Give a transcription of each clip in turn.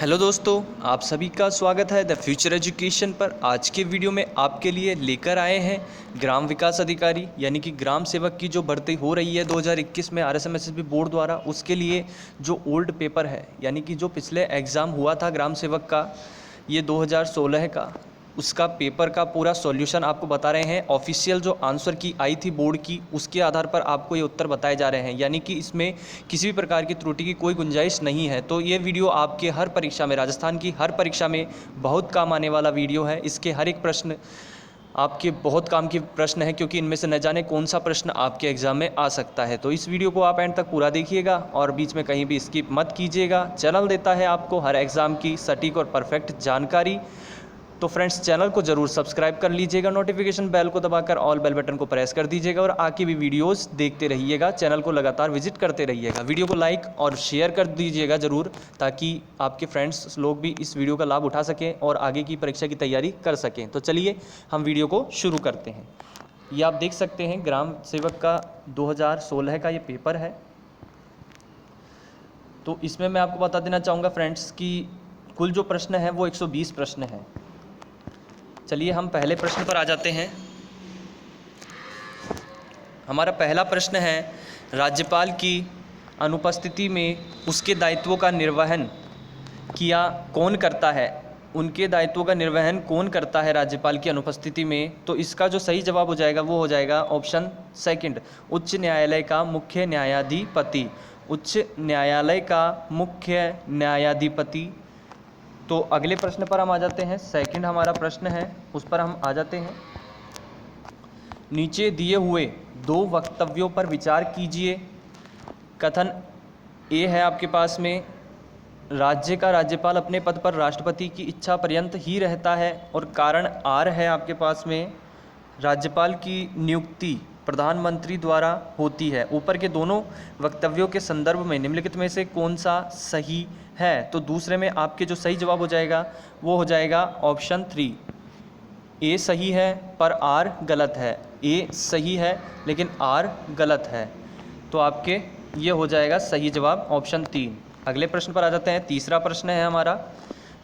Hello दोस्तों, आप सभी का स्वागत है द फ्यूचर एजुकेशन पर। आज के वीडियो में आपके लिए लेकर आए हैं ग्राम विकास अधिकारी यानी कि ग्राम सेवक की जो भर्ती हो रही है 2021 में आरएसएमएसएसबी बोर्ड द्वारा। उसके लिए जो ओल्ड पेपर है यानी कि जो पिछले एग्ज़ाम हुआ था ग्राम सेवक का, ये 2016 का, उसका पेपर का पूरा सॉल्यूशन आपको बता रहे हैं। ऑफिशियल जो आंसर की आई थी बोर्ड की, उसके आधार पर आपको ये उत्तर बताए जा रहे हैं, यानी कि इसमें किसी भी प्रकार की त्रुटि की कोई गुंजाइश नहीं है। तो ये वीडियो आपके हर परीक्षा में, राजस्थान की हर परीक्षा में बहुत काम आने वाला वीडियो है। इसके हर एक प्रश्न आपके बहुत काम के प्रश्न हैं, क्योंकि इनमें से न जाने कौन सा प्रश्न आपके एग्ज़ाम में आ सकता है। तो इस वीडियो को आप एंड तक पूरा देखिएगा और बीच में कहीं भी स्किप मत कीजिएगा। चैनल देता है आपको हर एग्ज़ाम की सटीक और परफेक्ट जानकारी। तो फ्रेंड्स, चैनल को ज़रूर सब्सक्राइब कर लीजिएगा, नोटिफिकेशन बेल को दबाकर ऑल बेल बटन को प्रेस कर दीजिएगा और आगे भी वीडियोस देखते रहिएगा। चैनल को लगातार विजिट करते रहिएगा। वीडियो को लाइक और शेयर कर दीजिएगा ज़रूर, ताकि आपके फ्रेंड्स लोग भी इस वीडियो का लाभ उठा सकें और आगे की परीक्षा की तैयारी कर सकें। तो चलिए हम वीडियो को शुरू करते हैं। ये आप देख सकते हैं ग्राम सेवक का 2016 का ये पेपर है। तो इसमें मैं आपको बता देना चाहूँगा फ्रेंड्स कि कुल जो प्रश्न है वो 120 प्रश्न हैं। चलिए हम पहले प्रश्न पर आ जाते हैं। हमारा पहला प्रश्न है, राज्यपाल की अनुपस्थिति में उसके दायित्वों का निर्वहन किया कौन करता है? उनके दायित्वों का निर्वहन कौन करता है राज्यपाल की अनुपस्थिति में? तो इसका जो सही जवाब हो जाएगा वो हो जाएगा ऑप्शन सेकंड, उच्च न्यायालय का मुख्य न्यायाधिपति। उच्च न्यायालय का मुख्य न्यायाधिपति। तो अगले प्रश्न पर हम आ जाते हैं। सेकंड हमारा प्रश्न है, उस पर हम आ जाते हैं। नीचे दिए हुए दो वक्तव्यों पर विचार कीजिए। कथन ए है आपके पास में, राज्य का राज्यपाल अपने पद पर राष्ट्रपति की इच्छा पर्यंत ही रहता है। और कारण आर है आपके पास में, राज्यपाल की नियुक्ति प्रधानमंत्री द्वारा होती है। ऊपर के दोनों वक्तव्यों के संदर्भ में निम्नलिखित में से कौन सा सही है? तो दूसरे में आपके जो सही जवाब हो जाएगा वो हो जाएगा ऑप्शन 3। ए सही है पर आर गलत है। ए सही है लेकिन आर गलत है। तो आपके ये हो जाएगा सही जवाब ऑप्शन 3। अगले प्रश्न पर आ जाते हैं। तीसरा प्रश्न है हमारा,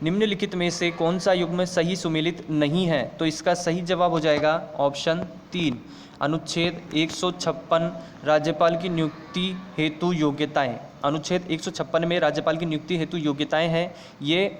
निम्नलिखित में से कौन सा युग्म सही सुमेलित नहीं है? तो इसका सही जवाब हो जाएगा ऑप्शन 3, अनुच्छेद 156 राज्यपाल की नियुक्ति हेतु योग्यताएं। अनुच्छेद 156 में राज्यपाल की नियुक्ति हेतु योग्यताएं हैं, ये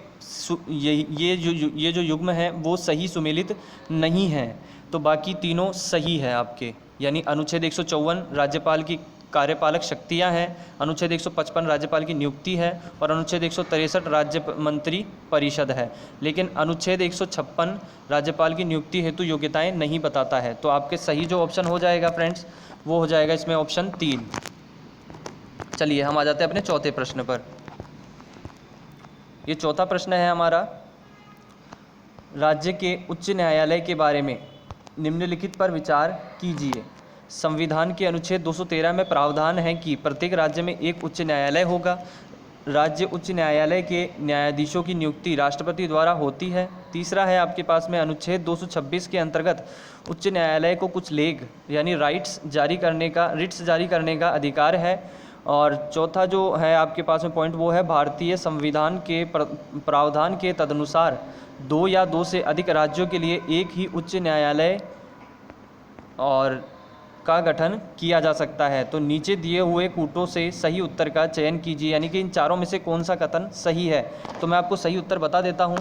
जो युग्म है वो सही सुमेलित नहीं है। तो बाकी तीनों सही है आपके, यानी अनुच्छेद 154 राज्यपाल की कार्यपालक शक्तियां हैं, अनुच्छेद 155 राज्यपाल की नियुक्ति है और अनुच्छेद 163 राज्य मंत्री परिषद है। लेकिन अनुच्छेद 156 राज्यपाल की नियुक्ति हेतु योग्यताएं नहीं बताता है। तो आपके सही जो ऑप्शन हो जाएगा फ्रेंड्स वो हो जाएगा इसमें ऑप्शन 3। चलिए हम आ जाते हैं अपने चौथे प्रश्न पर। ये चौथा प्रश्न है हमारा, राज्य के उच्च न्यायालय के बारे में निम्नलिखित पर विचार कीजिए। संविधान के अनुच्छेद 213 में प्रावधान है कि प्रत्येक राज्य में एक उच्च न्यायालय होगा। राज्य उच्च न्यायालय के न्यायाधीशों की नियुक्ति राष्ट्रपति द्वारा होती है। तीसरा है आपके पास में, अनुच्छेद 226 के अंतर्गत उच्च न्यायालय को कुछ लेख यानी रिट्स जारी करने का अधिकार है। और चौथा जो है आपके पास में पॉइंट वो है, भारतीय संविधान के प्रावधान के तदनुसार 2 या 2 से अधिक राज्यों के लिए एक ही उच्च न्यायालय और का गठन किया जा सकता है। तो नीचे दिए हुए कूटों से सही उत्तर का चयन कीजिए, यानी कि इन चारों में से कौन सा कथन सही है। तो मैं आपको सही उत्तर बता देता हूँ।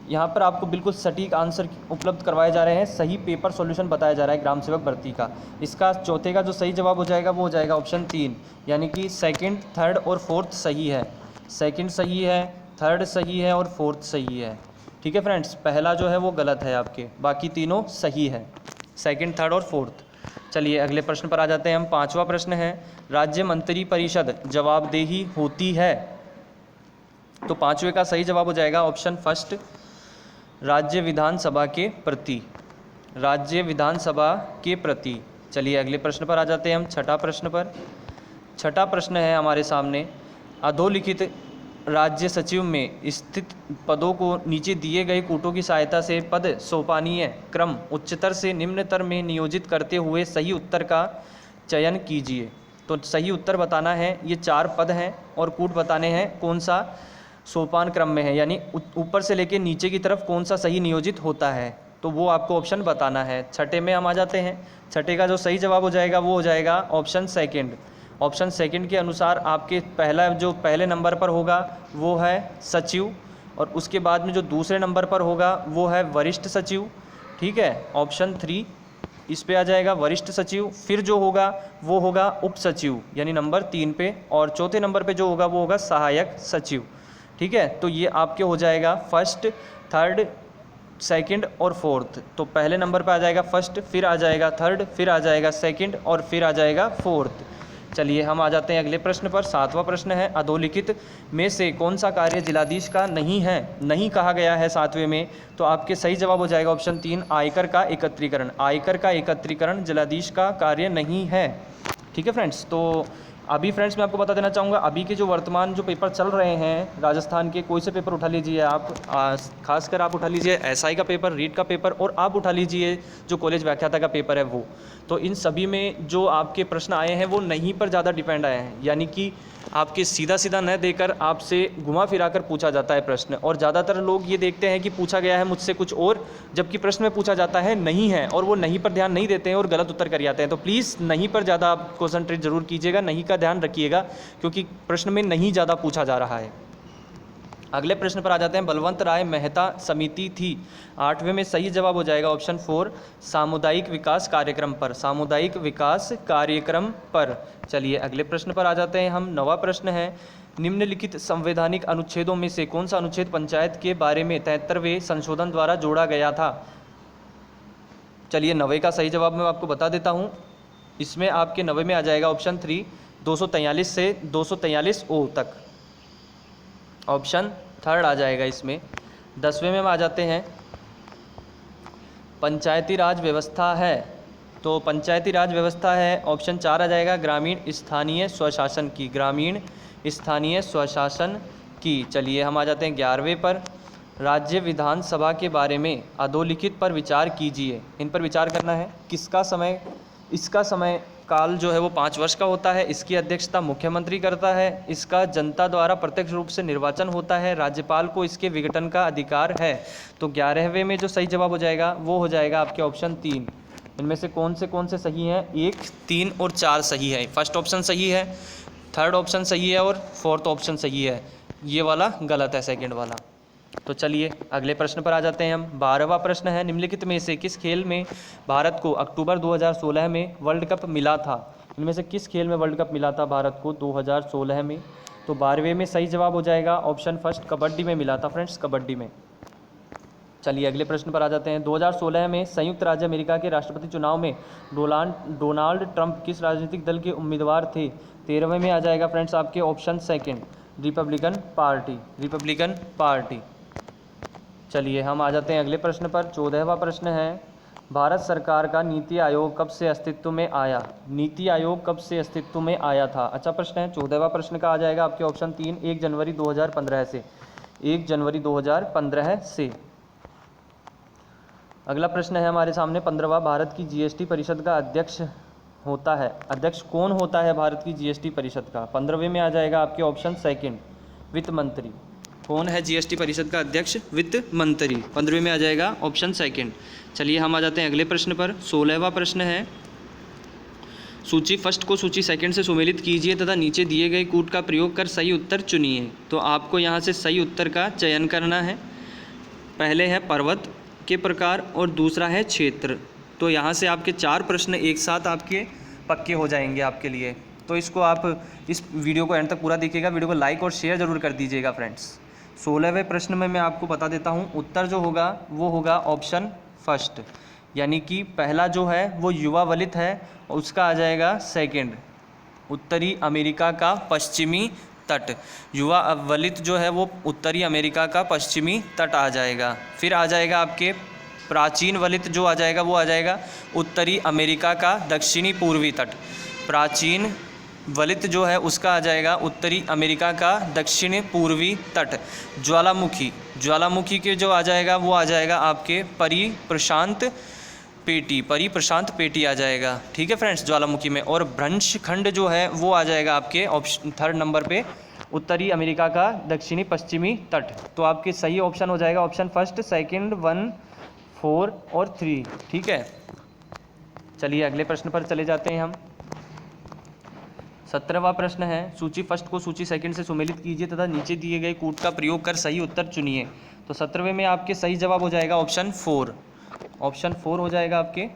यहाँ पर आपको बिल्कुल सटीक आंसर उपलब्ध करवाए जा रहे हैं, सही पेपर सॉल्यूशन बताया जा रहा है ग्राम सेवक भर्ती का। इसका चौथे का जो सही जवाब हो जाएगा वो हो जाएगा ऑप्शन 3, यानी कि सेकंड, थर्ड और फोर्थ सही है। सेकंड सही है, थर्ड सही है और फोर्थ सही है। ठीक है फ्रेंड्स, पहला जो है वो गलत है आपके, बाकी तीनों सही है, सेकंड, थर्ड और फोर्थ। चलिए अगले प्रश्न पर आ जाते हैं हम। पांचवा प्रश्न है, राज्य मंत्री परिषद जवाबदेही होती है? तो पांचवे का सही जवाब हो जाएगा ऑप्शन फर्स्ट, राज्य विधानसभा के प्रति। राज्य विधानसभा के प्रति। चलिए अगले प्रश्न पर आ जाते हैं हम, छठा प्रश्न पर। छठा प्रश्न है हमारे सामने, अधोलिखित राज्य सचिव में स्थित पदों को नीचे दिए गए कूटों की सहायता से पद सोपानीय क्रम उच्चतर से निम्नतर में नियोजित करते हुए सही उत्तर का चयन कीजिए। तो सही उत्तर बताना है, ये 4 पद हैं और कूट बताने हैं कौन सा सोपान क्रम में है, यानी ऊपर से लेके नीचे की तरफ कौन सा सही नियोजित होता है, तो वो आपको ऑप्शन बताना है। छठे में हम आ जाते हैं। छठे का जो सही जवाब हो जाएगा वो हो जाएगा ऑप्शन सेकंड। ऑप्शन सेकंड के अनुसार आपके पहले नंबर पर होगा वो है सचिव, और उसके बाद में जो दूसरे नंबर पर होगा वो है वरिष्ठ सचिव। ठीक है, ऑप्शन 3 इस पे आ जाएगा वरिष्ठ सचिव। फिर जो होगा वो होगा उप सचिव, यानी नंबर 3 पे, और चौथे नंबर पे जो होगा वो होगा सहायक सचिव। ठीक है, तो ये आपके हो जाएगा फर्स्ट, थर्ड, सेकंड और फोर्थ। तो पहले नंबर पे आ जाएगा फर्स्ट, फिर आ जाएगा थर्ड, फिर आ जाएगा सेकंड और फिर आ जाएगा फोर्थ। चलिए हम आ जाते हैं अगले प्रश्न पर। 7वां प्रश्न है, अधोलिखित में से कौन सा कार्य जिलाधीश का नहीं है, नहीं कहा गया है 7वें में, तो आपके सही जवाब हो जाएगा ऑप्शन 3 आयकर का एकत्रीकरण। आयकर का एकत्रीकरण जिलाधीश का कार्य नहीं है। ठीक है फ्रेंड्स, तो अभी फ्रेंड्स मैं आपको बता देना चाहूँगा, अभी के जो वर्तमान जो पेपर चल रहे हैं राजस्थान के, कोई से पेपर उठा लीजिए आप, खासकर आप उठा लीजिए एसआई का पेपर, रीट का पेपर, और आप उठा लीजिए जो कॉलेज व्याख्याता का पेपर है वो, तो इन सभी में जो आपके प्रश्न आए हैं वो नहीं पर ज़्यादा डिपेंड आए हैं, यानी कि आपके सीधा सीधा न देकर आपसे घुमा फिरा कर पूछा जाता है प्रश्न। और ज़्यादातर लोग ये देखते हैं कि पूछा गया है मुझसे कुछ और, जबकि प्रश्न में पूछा जाता है नहीं है, और वो नहीं पर ध्यान नहीं देते हैं और गलत उत्तर कर आते हैं। तो प्लीज़ नहीं पर ज़्यादा आप कॉन्सनट्रेट जरूर कीजिएगा, नहीं का ध्यान रखिएगा, क्योंकि प्रश्न में नहीं ज़्यादा पूछा जा रहा है। अगले प्रश्न पर आ जाते हैं, बलवंत राय मेहता समिति थी। 8वें में सही जवाब हो जाएगा ऑप्शन 4 सामुदायिक विकास कार्यक्रम पर। सामुदायिक विकास कार्यक्रम पर। चलिए अगले प्रश्न पर आ जाते हैं हम। 9वां प्रश्न है, निम्नलिखित संवैधानिक अनुच्छेदों में से कौन सा अनुच्छेद पंचायत के बारे में 73वें संशोधन द्वारा जोड़ा गया था। चलिए 9वें का सही जवाब मैं आपको बता देता हूँ। इसमें आपके 9वें में आ जाएगा ऑप्शन 3 243 से 243 ओ तक, ऑप्शन थर्ड आ जाएगा इसमें। 10वें में हम आ जाते हैं, पंचायती राज व्यवस्था है, तो पंचायती राज व्यवस्था है, ऑप्शन 4 आ जाएगा ग्रामीण स्थानीय स्वशासन की, ग्रामीण स्थानीय स्वशासन की। चलिए हम आ जाते हैं 11वें पर, राज्य विधानसभा के बारे में अधोलिखित पर विचार कीजिए। इन पर विचार करना है। किसका समय, इसका समय काल जो है वो 5 वर्ष का होता है, इसकी अध्यक्षता मुख्यमंत्री करता है, इसका जनता द्वारा प्रत्यक्ष रूप से निर्वाचन होता है, राज्यपाल को इसके विघटन का अधिकार है। तो 11वें में जो सही जवाब हो जाएगा वो हो जाएगा आपके ऑप्शन 3। इनमें से कौन से सही हैं, 1, 3 और 4 सही है। फर्स्ट ऑप्शन सही है, थर्ड ऑप्शन सही है और फोर्थ ऑप्शन सही है, ये वाला गलत है, सेकेंड वाला। तो चलिए अगले प्रश्न पर आ जाते हैं हम। 12वां प्रश्न है, निम्नलिखित में से किस खेल में भारत को अक्टूबर 2016 में वर्ल्ड कप मिला था। इनमें से किस खेल में वर्ल्ड कप मिला था भारत को 2016 में। तो 12वें में सही जवाब हो जाएगा ऑप्शन फर्स्ट, कबड्डी में मिला था फ्रेंड्स, कबड्डी में। चलिए अगले प्रश्न पर आ जाते हैं। 2016 में संयुक्त राज्य अमेरिका के राष्ट्रपति चुनाव में डोनाल्ड ट्रंप किस राजनीतिक दल के उम्मीदवार थे। 13वें में आ जाएगा फ्रेंड्स आपके option second, Republican party, Republican party. चलिए हम आ जाते हैं अगले प्रश्न पर। 14वां प्रश्न है, भारत सरकार का नीति आयोग कब से अस्तित्व में आया। नीति आयोग कब से अस्तित्व में आया था, अच्छा प्रश्न है। 14वां प्रश्न का आ जाएगा आपके ऑप्शन 3 1 जनवरी 2015 से, 1 जनवरी 2015 से। अगला प्रश्न है हमारे सामने 15वां, भारत की जीएसटी परिषद का अध्यक्ष होता है, अध्यक्ष कौन होता है भारत की जीएसटी परिषद का। 15वें में आ जाएगा आपके ऑप्शन सेकेंड, वित्त मंत्री। कौन है जीएसटी परिषद का अध्यक्ष, वित्त मंत्री। 15वें में आ जाएगा ऑप्शन सेकेंड। चलिए हम आ जाते हैं अगले प्रश्न पर। 16वां प्रश्न है, सूची फर्स्ट को सूची सेकंड से सुमेलित कीजिए तथा नीचे दिए गए कूट का प्रयोग कर सही उत्तर चुनिए। तो आपको यहाँ से सही उत्तर का चयन करना है। पहले है पर्वत के प्रकार और दूसरा है क्षेत्र। तो यहाँ से आपके 4 प्रश्न एक साथ आपके पक्के हो जाएंगे आपके लिए। तो इसको आप इस वीडियो को एंड तक पूरा देखिएगा, वीडियो को लाइक और शेयर ज़रूर कर दीजिएगा फ्रेंड्स। 16वें प्रश्न में मैं आपको बता देता हूँ, उत्तर जो होगा वो होगा ऑप्शन फर्स्ट, यानी कि पहला जो है वो युवा वलित है, उसका आ जाएगा सेकंड, उत्तरी अमेरिका का पश्चिमी तट। युवा वलित जो है वो उत्तरी अमेरिका का पश्चिमी तट आ जाएगा। फिर आ जाएगा आपके प्राचीन वलित जो आ जाएगा वो आ जाएगा उत्तरी अमेरिका का दक्षिणी पूर्वी तट। प्राचीन वलित जो है उसका आ जाएगा उत्तरी अमेरिका का दक्षिण पूर्वी तट। ज्वालामुखी के जो आ जाएगा वो आ जाएगा आपके परिप्रशांत पेटी आ जाएगा। ठीक है फ्रेंड्स, ज्वालामुखी में। और भ्रंश खंड जो है वो आ जाएगा आपके ऑप्शन थर्ड नंबर पे उत्तरी अमेरिका का दक्षिणी पश्चिमी तट। तो आपके सही ऑप्शन हो जाएगा ऑप्शन फर्स्ट, सेकंड, 1, 4 और 3। ठीक है, चलिए अगले प्रश्न पर चले जाते हैं हम। 17वां प्रश्न है, सूची फर्स्ट को सूची सेकंड से सुमेलित कीजिए तथा नीचे दिए गए कूट का प्रयोग कर सही उत्तर चुनिए। तो 17वें में आपके सही जवाब हो जाएगा ऑप्शन 4। ऑप्शन 4 हो जाएगा आपके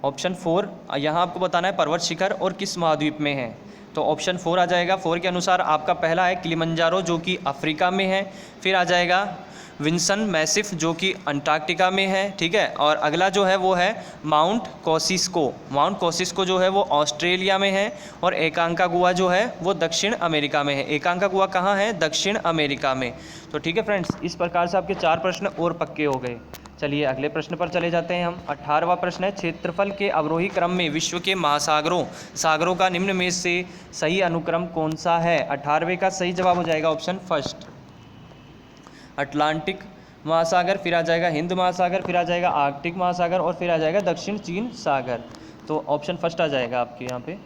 ऑप्शन 4। यहाँ आपको बताना है पर्वत शिखर और किस महाद्वीप में है। तो ऑप्शन 4 आ जाएगा। 4 के अनुसार आपका पहला है किलिमंजारो जो कि अफ्रीका में है, फिर आ जाएगा विंसन मैसिफ जो कि अंटार्कटिका में है। ठीक है, और अगला जो है वो है माउंट कोसिस्को। माउंट कोसिस्को जो है वो ऑस्ट्रेलिया में है, और एकांकागुआ जो है वो दक्षिण अमेरिका में है। एकांकागुआ कहाँ है? दक्षिण अमेरिका में। तो ठीक है फ्रेंड्स, इस प्रकार से आपके 4 प्रश्न और पक्के हो गए। चलिए अगले प्रश्न पर चले जाते हैं हम। 18वां प्रश्न है, क्षेत्रफल के अवरोही क्रम में विश्व के सागरों का निम्न में से सही अनुक्रम कौन सा है? 18वें का सही जवाब हो जाएगा ऑप्शन फर्स्ट, अटलांटिक महासागर, फिर आ जाएगा हिंद महासागर, फिर आ जाएगा आर्कटिक महासागर, और फिर आ जाएगा दक्षिण चीन सागर। तो ऑप्शन फर्स्ट आ जाएगा आपके यहाँ पे।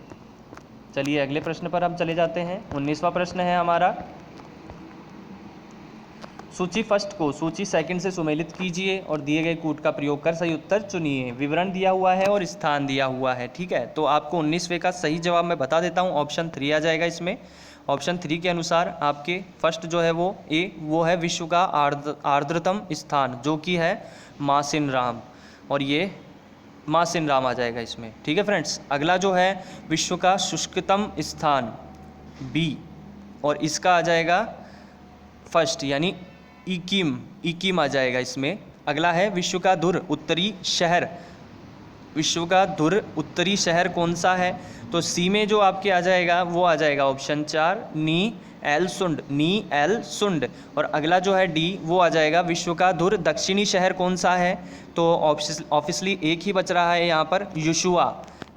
चलिए अगले प्रश्न पर हम चले जाते हैं। 19वां प्रश्न है हमारा, सूची फर्स्ट को सूची सेकंड से सुमेलित कीजिए और दिए गए कूट का प्रयोग कर सही उत्तर चुनिए। विवरण दिया हुआ है और स्थान दिया हुआ है। ठीक है, तो आपको 19वें का सही जवाब मैं बता देता हूँ, ऑप्शन 3 आ जाएगा इसमें। ऑप्शन 3 के अनुसार आपके फर्स्ट जो है वो है विश्व का आर्द्रतम स्थान जो कि है मासिनराम, और ये मासिनराम आ जाएगा इसमें। ठीक है फ्रेंड्स, अगला जो है विश्व का शुष्कतम स्थान बी, और इसका आ जाएगा फर्स्ट यानी इकिम आ जाएगा इसमें। अगला है विश्व का धुर उत्तरी शहर। विश्व का धुर उत्तरी शहर कौन सा है? तो सी में जो आपके आ जाएगा वो आ जाएगा ऑप्शन 4 नी एल सुंड। और अगला जो है डी वो आ जाएगा विश्व का धुर दक्षिणी शहर कौन सा है? तो ऑब्वियसली एक ही बच रहा है यहाँ पर, युशुआ।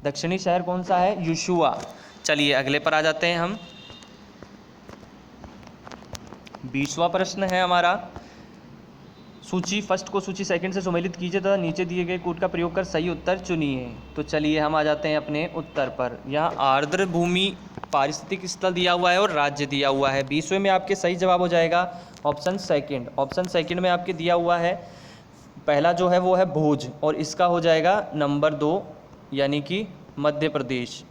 दक्षिणी शहर कौन सा है? युशुआ। चलिए अगले पर आ जाते हैं हम। 20वां प्रश्न है हमारा, सूची फर्स्ट को सूची सेकंड से सुमेलित कीजिए तथा नीचे दिए गए कूट का प्रयोग कर सही उत्तर चुनिए। तो चलिए हम आ जाते हैं अपने उत्तर पर। यहाँ आर्द्र भूमि पारिस्थितिक स्थल दिया हुआ है और राज्य दिया हुआ है। 20वें में आपके सही जवाब हो जाएगा ऑप्शन सेकंड। ऑप्शन सेकंड में आपके दिया हुआ है पहला जो है वो है भोज, और इसका हो जाएगा नंबर 2 यानी कि मध्य प्रदेश।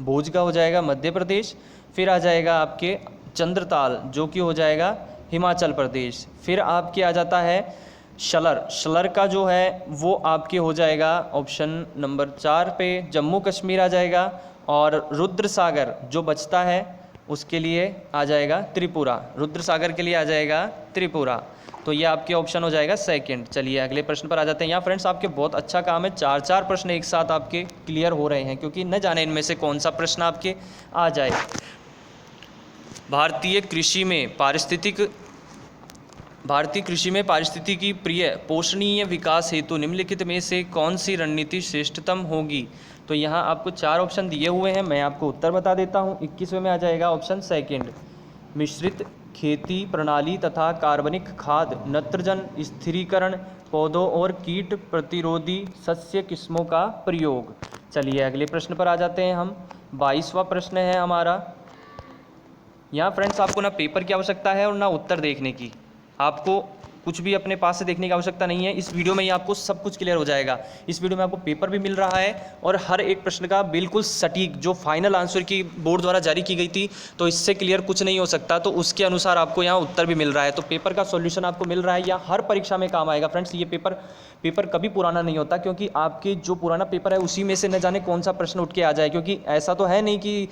भोज का हो जाएगा मध्य प्रदेश। फिर आ जाएगा आपके चंद्रताल जो कि हो जाएगा हिमाचल प्रदेश। फिर आपके आ जाता है शलर का जो है वो आपके हो जाएगा ऑप्शन नंबर 4 पे जम्मू कश्मीर आ जाएगा। और रुद्र सागर जो बचता है उसके लिए आ जाएगा त्रिपुरा। रुद्र सागर के लिए आ जाएगा त्रिपुरा। तो ये आपके ऑप्शन हो जाएगा सेकंड। चलिए अगले प्रश्न पर आ जाते हैं। यहाँ फ्रेंड्स आपके बहुत अच्छा काम है, 4 प्रश्न एक साथ आपके क्लियर हो रहे हैं, क्योंकि न जाने इनमें से कौन सा प्रश्न आपके आ जाए। भारतीय कृषि में पारिस्थितिकी प्रिय पोषणीय विकास हेतु निम्नलिखित में से कौन सी रणनीति श्रेष्ठतम होगी? तो यहाँ आपको 4 ऑप्शन दिए हुए हैं, मैं आपको उत्तर बता देता हूँ। 21वें में आ जाएगा ऑप्शन सेकंड, मिश्रित खेती प्रणाली तथा कार्बनिक खाद नत्रजन स्थिरीकरण पौधों और कीट प्रतिरोधी सस्य किस्मों का प्रयोग। चलिए अगले प्रश्न पर आ जाते हैं हम। 22वां प्रश्न है हमारा। यहाँ फ्रेंड्स आपको ना पेपर की आवश्यकता है और ना उत्तर देखने की। आपको कुछ भी अपने पास से देखने की आवश्यकता नहीं है। इस वीडियो में ही आपको सब कुछ क्लियर हो जाएगा। इस वीडियो में आपको पेपर भी मिल रहा है और हर एक प्रश्न का बिल्कुल सटीक जो फाइनल आंसर की बोर्ड द्वारा जारी की गई थी, तो इससे क्लियर कुछ नहीं हो सकता, तो उसके अनुसार आपको यहाँ उत्तर भी मिल रहा है। तो पेपर का सॉल्यूशन आपको मिल रहा है, या हर परीक्षा में काम आएगा फ्रेंड्स। ये पेपर कभी पुराना नहीं होता, क्योंकि आपके जो पुराना पेपर है उसी में से न जाने कौन सा प्रश्न उठ के आ जाए, क्योंकि ऐसा तो है नहीं कि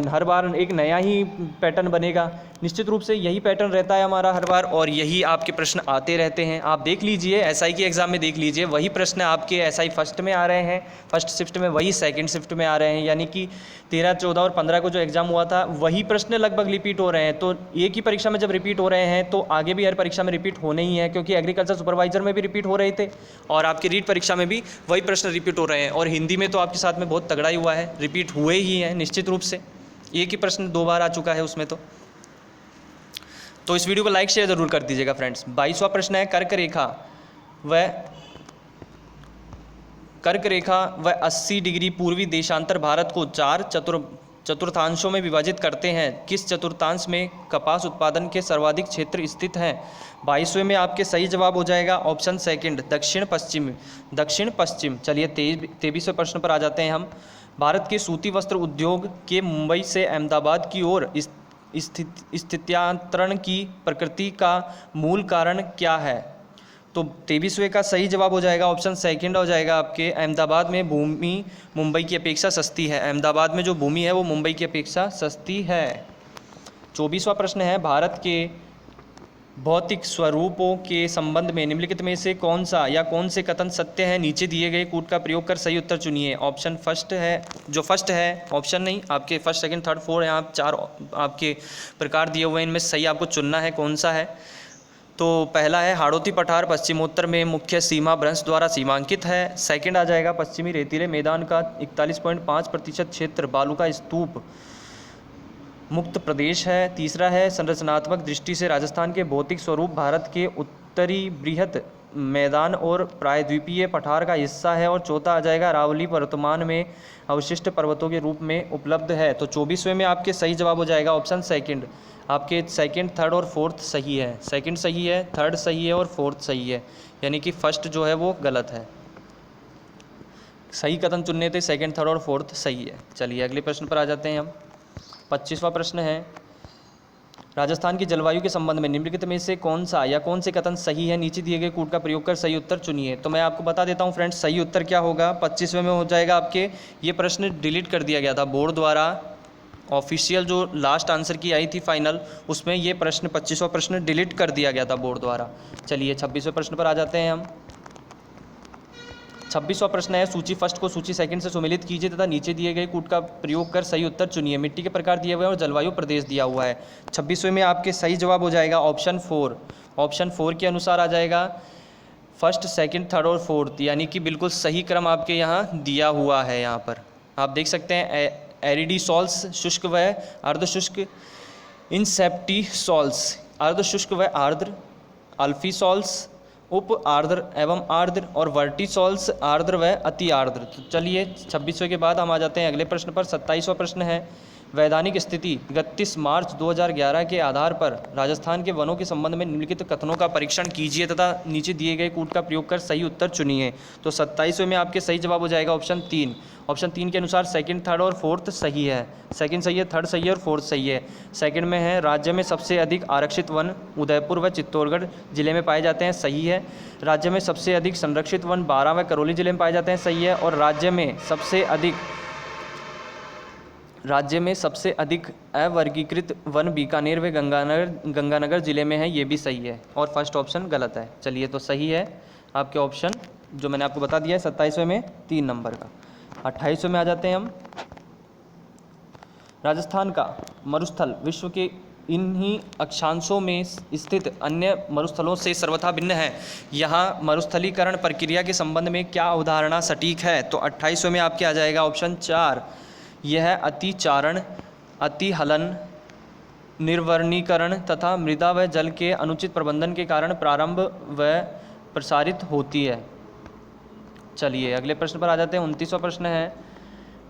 हर बार एक नया ही पैटर्न बनेगा। निश्चित रूप से यही पैटर्न रहता है हमारा हर बार, और यही आपके प्रश्न आते रहते हैं। आप देख लीजिए एसआई के एग्ज़ाम में, देख लीजिए वही प्रश्न आपके एसआई फर्स्ट में आ रहे हैं, फर्स्ट शिफ्ट में वही सेकंड शिफ्ट में आ रहे हैं, यानी कि 13, 14 और 15 को जो एग्ज़ाम हुआ था वही प्रश्न लगभग रिपीट हो रहे हैं। तो एक ही परीक्षा में जब रिपीट हो रहे हैं तो आगे भी हर परीक्षा में रिपीट होने ही है, क्योंकि एग्रीकल्चर सुपरवाइजर में भी रिपीट हो रहे थे और आपकी रीट परीक्षा में भी वही प्रश्न रिपीट हो रहे हैं, और हिंदी में तो आपके साथ में बहुत तगड़ा ही हुआ है, रिपीट हुए ही हैं निश्चित रूप से। एक ही प्रश्न 2 बार आ चुका है उसमें। तो इस वीडियो को लाइक शेयर जरूर कर दीजिएगा फ्रेंड्स। 22वां प्रश्न है, कर्क रेखा व 80 डिग्री पूर्वी देशांतर भारत को 4 चतुर्थांशों में विभाजित करते हैं, किस चतुर्थांश में कपास उत्पादन के सर्वाधिक क्षेत्र स्थित हैं? 22वें में आपके सही जवाब हो जाएगा ऑप्शन सेकंड, दक्षिण पश्चिम। दक्षिण पश्चिम। चलिए 23वें प्रश्न पर आ जाते हैं हम। भारत के सूती वस्त्र उद्योग के मुंबई से अहमदाबाद की ओर स्थित्यांतरण की प्रकृति का मूल कारण क्या है? तो 23वें का सही जवाब हो जाएगा ऑप्शन सेकंड हो जाएगा आपके, अहमदाबाद में भूमि मुंबई की अपेक्षा सस्ती है। अहमदाबाद में जो भूमि है वो मुंबई की अपेक्षा सस्ती है। 24वां प्रश्न है, भारत के भौतिक स्वरूपों के संबंध में निम्नलिखित में से कौन सा या कौन से कथन सत्य है? नीचे दिए गए कूट का प्रयोग कर सही उत्तर चुनिए। ऑप्शन फर्स्ट है, जो फर्स्ट है, ऑप्शन नहीं, आपके फर्स्ट सेकंड थर्ड फोर्थ यहाँ 4 आपके प्रकार दिए हुए हैं, इनमें सही आपको चुनना है कौन सा है। तो पहला है हाड़ौती पठार पश्चिमोत्तर में मुख्य सीमा भ्रंश द्वारा सीमांकित है। सेकंड आ जाएगा पश्चिमी रेतीले मैदान का 41.5% क्षेत्र बालू का स्तूप मुक्त प्रदेश है। तीसरा है संरचनात्मक दृष्टि से राजस्थान के भौतिक स्वरूप भारत के उत्तरी बृहत मैदान और प्रायद्वीपीय पठार का हिस्सा है। और चौथा आ जाएगा अरावली वर्तमान में अवशिष्ट पर्वतों के रूप में उपलब्ध है। तो 24वें में आपके सही जवाब हो जाएगा ऑप्शन सेकंड। आपके सेकंड थर्ड और फोर्थ सही है, सेकंड सही है, थर्ड सही है और फोर्थ सही है, यानी कि फर्स्ट जो है वो गलत है। सही कथन चुनने थे, सेकंड थर्ड और फोर्थ सही है। चलिए अगले प्रश्न पर आ जाते हैं हम। 25वां प्रश्न है, राजस्थान की जलवायु के संबंध में निम्नलिखित में से कौन सा या कौन से कथन सही है? नीचे दिए गए कूट का प्रयोग कर सही उत्तर चुनिए। तो मैं आपको बता देता हूं फ्रेंड्स, सही उत्तर क्या होगा। 25वें में हो जाएगा आपके, ये प्रश्न डिलीट कर दिया गया था बोर्ड द्वारा, ऑफिशियल जो लास्ट आंसर की आई थी फाइनल, उसमें ये प्रश्न 25वां प्रश्न डिलीट कर दिया गया था बोर्ड द्वारा। चलिए 26वें प्रश्न पर आ जाते हैं हम। 26वां प्रश्न है, सूची फर्स्ट को सूची सेकंड से सुमेलित कीजिए तथा नीचे दिए गए कूट का प्रयोग कर सही उत्तर चुनिए। मिट्टी के प्रकार दिए हुए हैं और जलवायु प्रदेश दिया हुआ है। 26वें में आपके सही जवाब हो जाएगा ऑप्शन 4। ऑप्शन 4 के अनुसार आ जाएगा फर्स्ट सेकंड थर्ड और फोर्थ, यानी कि बिल्कुल सही क्रम आपके यहाँ दिया हुआ है। यहाँ पर आप देख सकते हैं एरिडीसॉल्स शुष्क व अर्धशुष्क, इंसेप्टिसॉल्स अर्धशुष्क व आर्द्र, अल्फीसॉल्स उप आर्द्र एवं आर्द्र और वर्टिसॉल्स आर्द्र व अति आर्द्र। तो चलिए 26वें के बाद हम आ जाते हैं अगले प्रश्न पर। 27वां प्रश्न है, वैधानिक स्थिति 31 मार्च 2011 के आधार पर राजस्थान के वनों के संबंध में निम्नलिखित कथनों का परीक्षण कीजिए तथा नीचे दिए गए कूट का प्रयोग कर सही उत्तर चुनिए। तो 27वें में आपके सही जवाब हो जाएगा ऑप्शन 3। ऑप्शन 3 के अनुसार सेकंड थर्ड और फोर्थ सही है, सेकंड सही है, थर्ड सही है और फोर्थ सही है। सेकंड में है राज्य में सबसे अधिक आरक्षित वन उदयपुर व चित्तौड़गढ़ जिले में पाए जाते हैं, सही है। राज्य में सबसे अधिक संरक्षित वन 12 व करौली जिले में पाए जाते हैं, सही है। और राज्य में सबसे अधिक अवर्गीकृत वन बीकानेर व गंगानगर जिले में है, ये भी सही है। और फर्स्ट ऑप्शन गलत है। चलिए तो सही है आपके ऑप्शन जो मैंने आपको बता दिया है 27वें में 3 नंबर का। 28वें में आ जाते हैं हम। राजस्थान का मरुस्थल विश्व के इन्हीं अक्षांशों में स्थित अन्य मरुस्थलों से सर्वथा भिन्न है। यहाँ मरुस्थलीकरण प्रक्रिया के संबंध में क्या अवधारणा सटीक है? तो 28वें में आपके आ जाएगा ऑप्शन 4। यह अतिचारण, अतिहलन, निर्वनीकरण तथा मृदा व जल के अनुचित प्रबंधन के कारण प्रारंभ व प्रसारित होती है। चलिए अगले प्रश्न पर आ जाते हैं। 29वां प्रश्न है,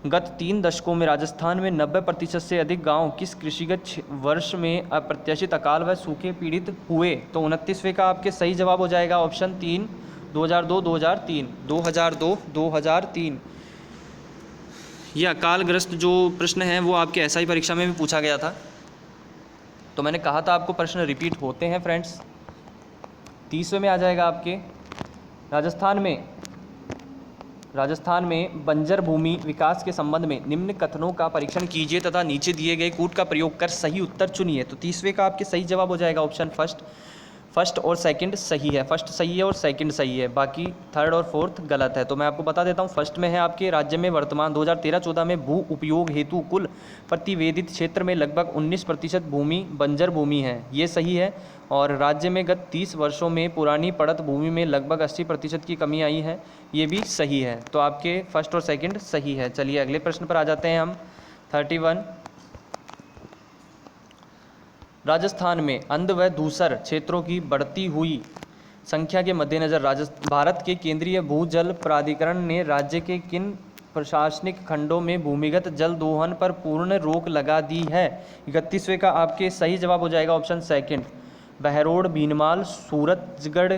गत 3 दशकों में राजस्थान में 90% से अधिक गांव किस कृषिगत वर्ष में अप्रत्याशित अकाल व सूखे पीड़ित हुए? तो 29वें का आपके सही जवाब हो जाएगा ऑप्शन 3, 2002-2003। 2002-2003 ये अकालग्रस्त जो प्रश्न है वो आपके एसआई परीक्षा में भी पूछा गया था। तो मैंने कहा था आपको प्रश्न रिपीट होते हैं फ्रेंड्स। 30वें में आ जाएगा आपके, राजस्थान में बंजर भूमि विकास के संबंध में निम्न कथनों का परीक्षण कीजिए तथा नीचे दिए गए कूट का प्रयोग कर सही उत्तर चुनिए। तो 30वें का आपके सही जवाब हो जाएगा ऑप्शन फर्स्ट और सेकंड सही है, फर्स्ट सही है और सेकंड सही है, बाकी थर्ड और फोर्थ गलत है। तो मैं आपको बता देता हूँ, फर्स्ट में है आपके राज्य में वर्तमान 2013-14 में भू उपयोग हेतु कुल प्रतिवेदित क्षेत्र में लगभग 19% भूमि बंजर भूमि है, ये सही है। और राज्य में गत 30 वर्षों में पुरानी पड़त भूमि में लगभग 80% की कमी आई है, ये भी सही है। तो आपके फर्स्ट और सेकंड सही है। चलिए अगले प्रश्न पर आ जाते हैं हम। 31, राजस्थान में अंध व धूसर क्षेत्रों की बढ़ती हुई संख्या के मद्देनज़र भारत के केंद्रीय भूजल प्राधिकरण ने राज्य के किन प्रशासनिक खंडों में भूमिगत जल दोहन पर पूर्ण रोक लगा दी है? 31वें का आपके सही जवाब हो जाएगा ऑप्शन सेकंड, बहरोड, भीनमाल, सूरजगढ़,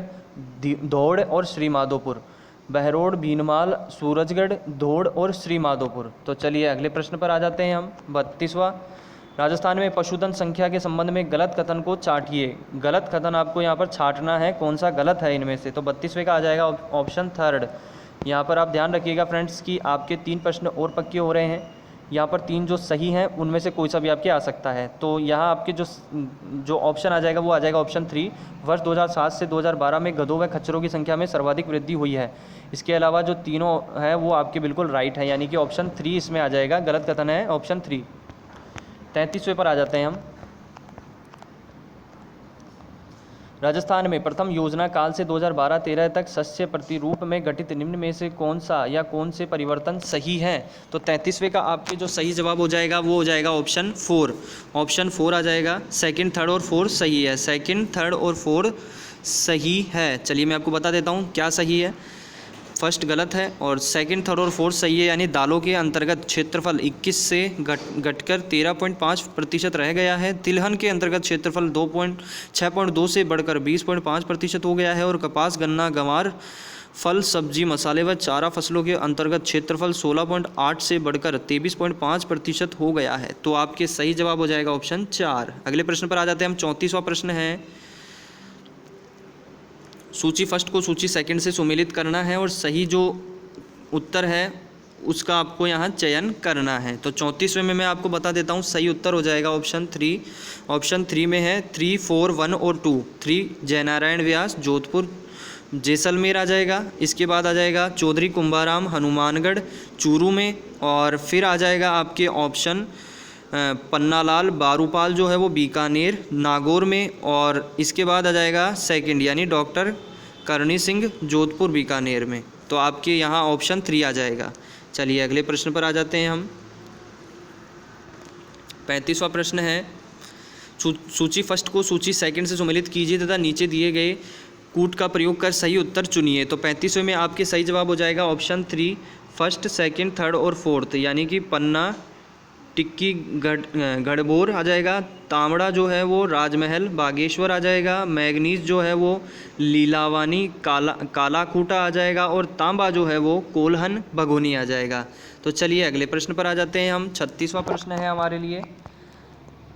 दौड़ और श्री माधोपुर। बहरोड, भीनमाल, सूरजगढ़, दौड़ और श्री माधोपुर। तो चलिए अगले प्रश्न पर आ जाते हैं हम। 32वां, राजस्थान में पशुधन संख्या के संबंध में गलत कथन को छांटिए। गलत कथन आपको यहाँ पर छांटना है, कौन सा गलत है इनमें से। तो 32वें का आ जाएगा ऑप्शन थर्ड। यहाँ पर आप ध्यान रखिएगा फ्रेंड्स कि आपके 3 प्रश्न और पक्के हो रहे हैं। यहाँ पर 3 जो सही हैं उनमें से कोई सा भी आपके आ सकता है। तो यहाँ आपके जो ऑप्शन आ जाएगा वो आ जाएगा ऑप्शन 3। वर्ष 2007 से 2012 में गधों व खच्चरों की संख्या में सर्वाधिक वृद्धि हुई है। इसके अलावा जो तीनों हैं वो आपके बिल्कुल राइट है, यानी कि ऑप्शन 3 इसमें आ जाएगा। गलत कथन है ऑप्शन 3। 33वें पर आ जाते हैं हम। राजस्थान में प्रथम योजना काल से 2012-13 तक शस्य प्रतिरूप में गठित निम्न में से कौन सा या कौन से परिवर्तन सही हैं? तो 33वें का आपके जो सही जवाब हो जाएगा वो हो जाएगा ऑप्शन 4। ऑप्शन 4 आ जाएगा। सेकंड, थर्ड और फोर्थ सही है। सेकंड, थर्ड और फोर्थ सही है। चलिए मैं आपको बता देता हूँ क्या सही है। फर्स्ट गलत है और सेकंड, थर्ड और फोर्थ सही है, यानी दालों के अंतर्गत क्षेत्रफल 21 से घटकर 13.5% रह गया है। तिलहन के अंतर्गत क्षेत्रफल 6.2 से बढ़कर 20.5% हो गया है। और कपास, गन्ना, गंवार, फल, सब्जी, मसाले व चारा फसलों के अंतर्गत क्षेत्रफल 16.8 से बढ़कर 23.5% हो गया है। तो आपके सही जवाब हो जाएगा ऑप्शन 4। अगले प्रश्न पर आ जाते हैं हम। 34वां प्रश्न है, सूची फर्स्ट को सूची सेकंड से सुमेलित करना है और सही जो उत्तर है उसका आपको यहाँ चयन करना है। तो 34वें में मैं आपको बता देता हूँ, सही उत्तर हो जाएगा ऑप्शन 3। ऑप्शन 3 में है 3, 4, 1 और 2। 3 जयनारायण व्यास, जोधपुर, जैसलमेर आ जाएगा। इसके बाद आ जाएगा चौधरी कुंभाराम, हनुमानगढ़, चूरू में। और फिर आ जाएगा आपके ऑप्शन पन्नालाल बारूपाल जो है वो बीकानेर, नागौर में। और इसके बाद आ जाएगा सेकंड, यानी डॉक्टर करणी सिंह, जोधपुर, बीकानेर में। तो आपके यहाँ ऑप्शन 3 आ जाएगा। चलिए अगले प्रश्न पर आ जाते हैं हम। 35वां प्रश्न है, सूची फर्स्ट को सूची सेकंड से सुमेलित कीजिए तथा नीचे दिए गए कूट का प्रयोग कर सही उत्तर चुनिए। तो 35वें में आपके सही जवाब हो जाएगा ऑप्शन 3, फर्स्ट, सेकंड, थर्ड और फोर्थ, यानी कि पन्ना, टिक्की, गढ़बोर आ जाएगा। तांबड़ा जो है वो राजमहल, बागेश्वर आ जाएगा। मैग्नीज जो है वो लीलावानी, कालाकूटा आ जाएगा। और तांबा जो है वो कोल्हन, भगोनी आ जाएगा। तो चलिए अगले प्रश्न पर आ जाते हैं हम। 36वां प्रश्न है हमारे लिए,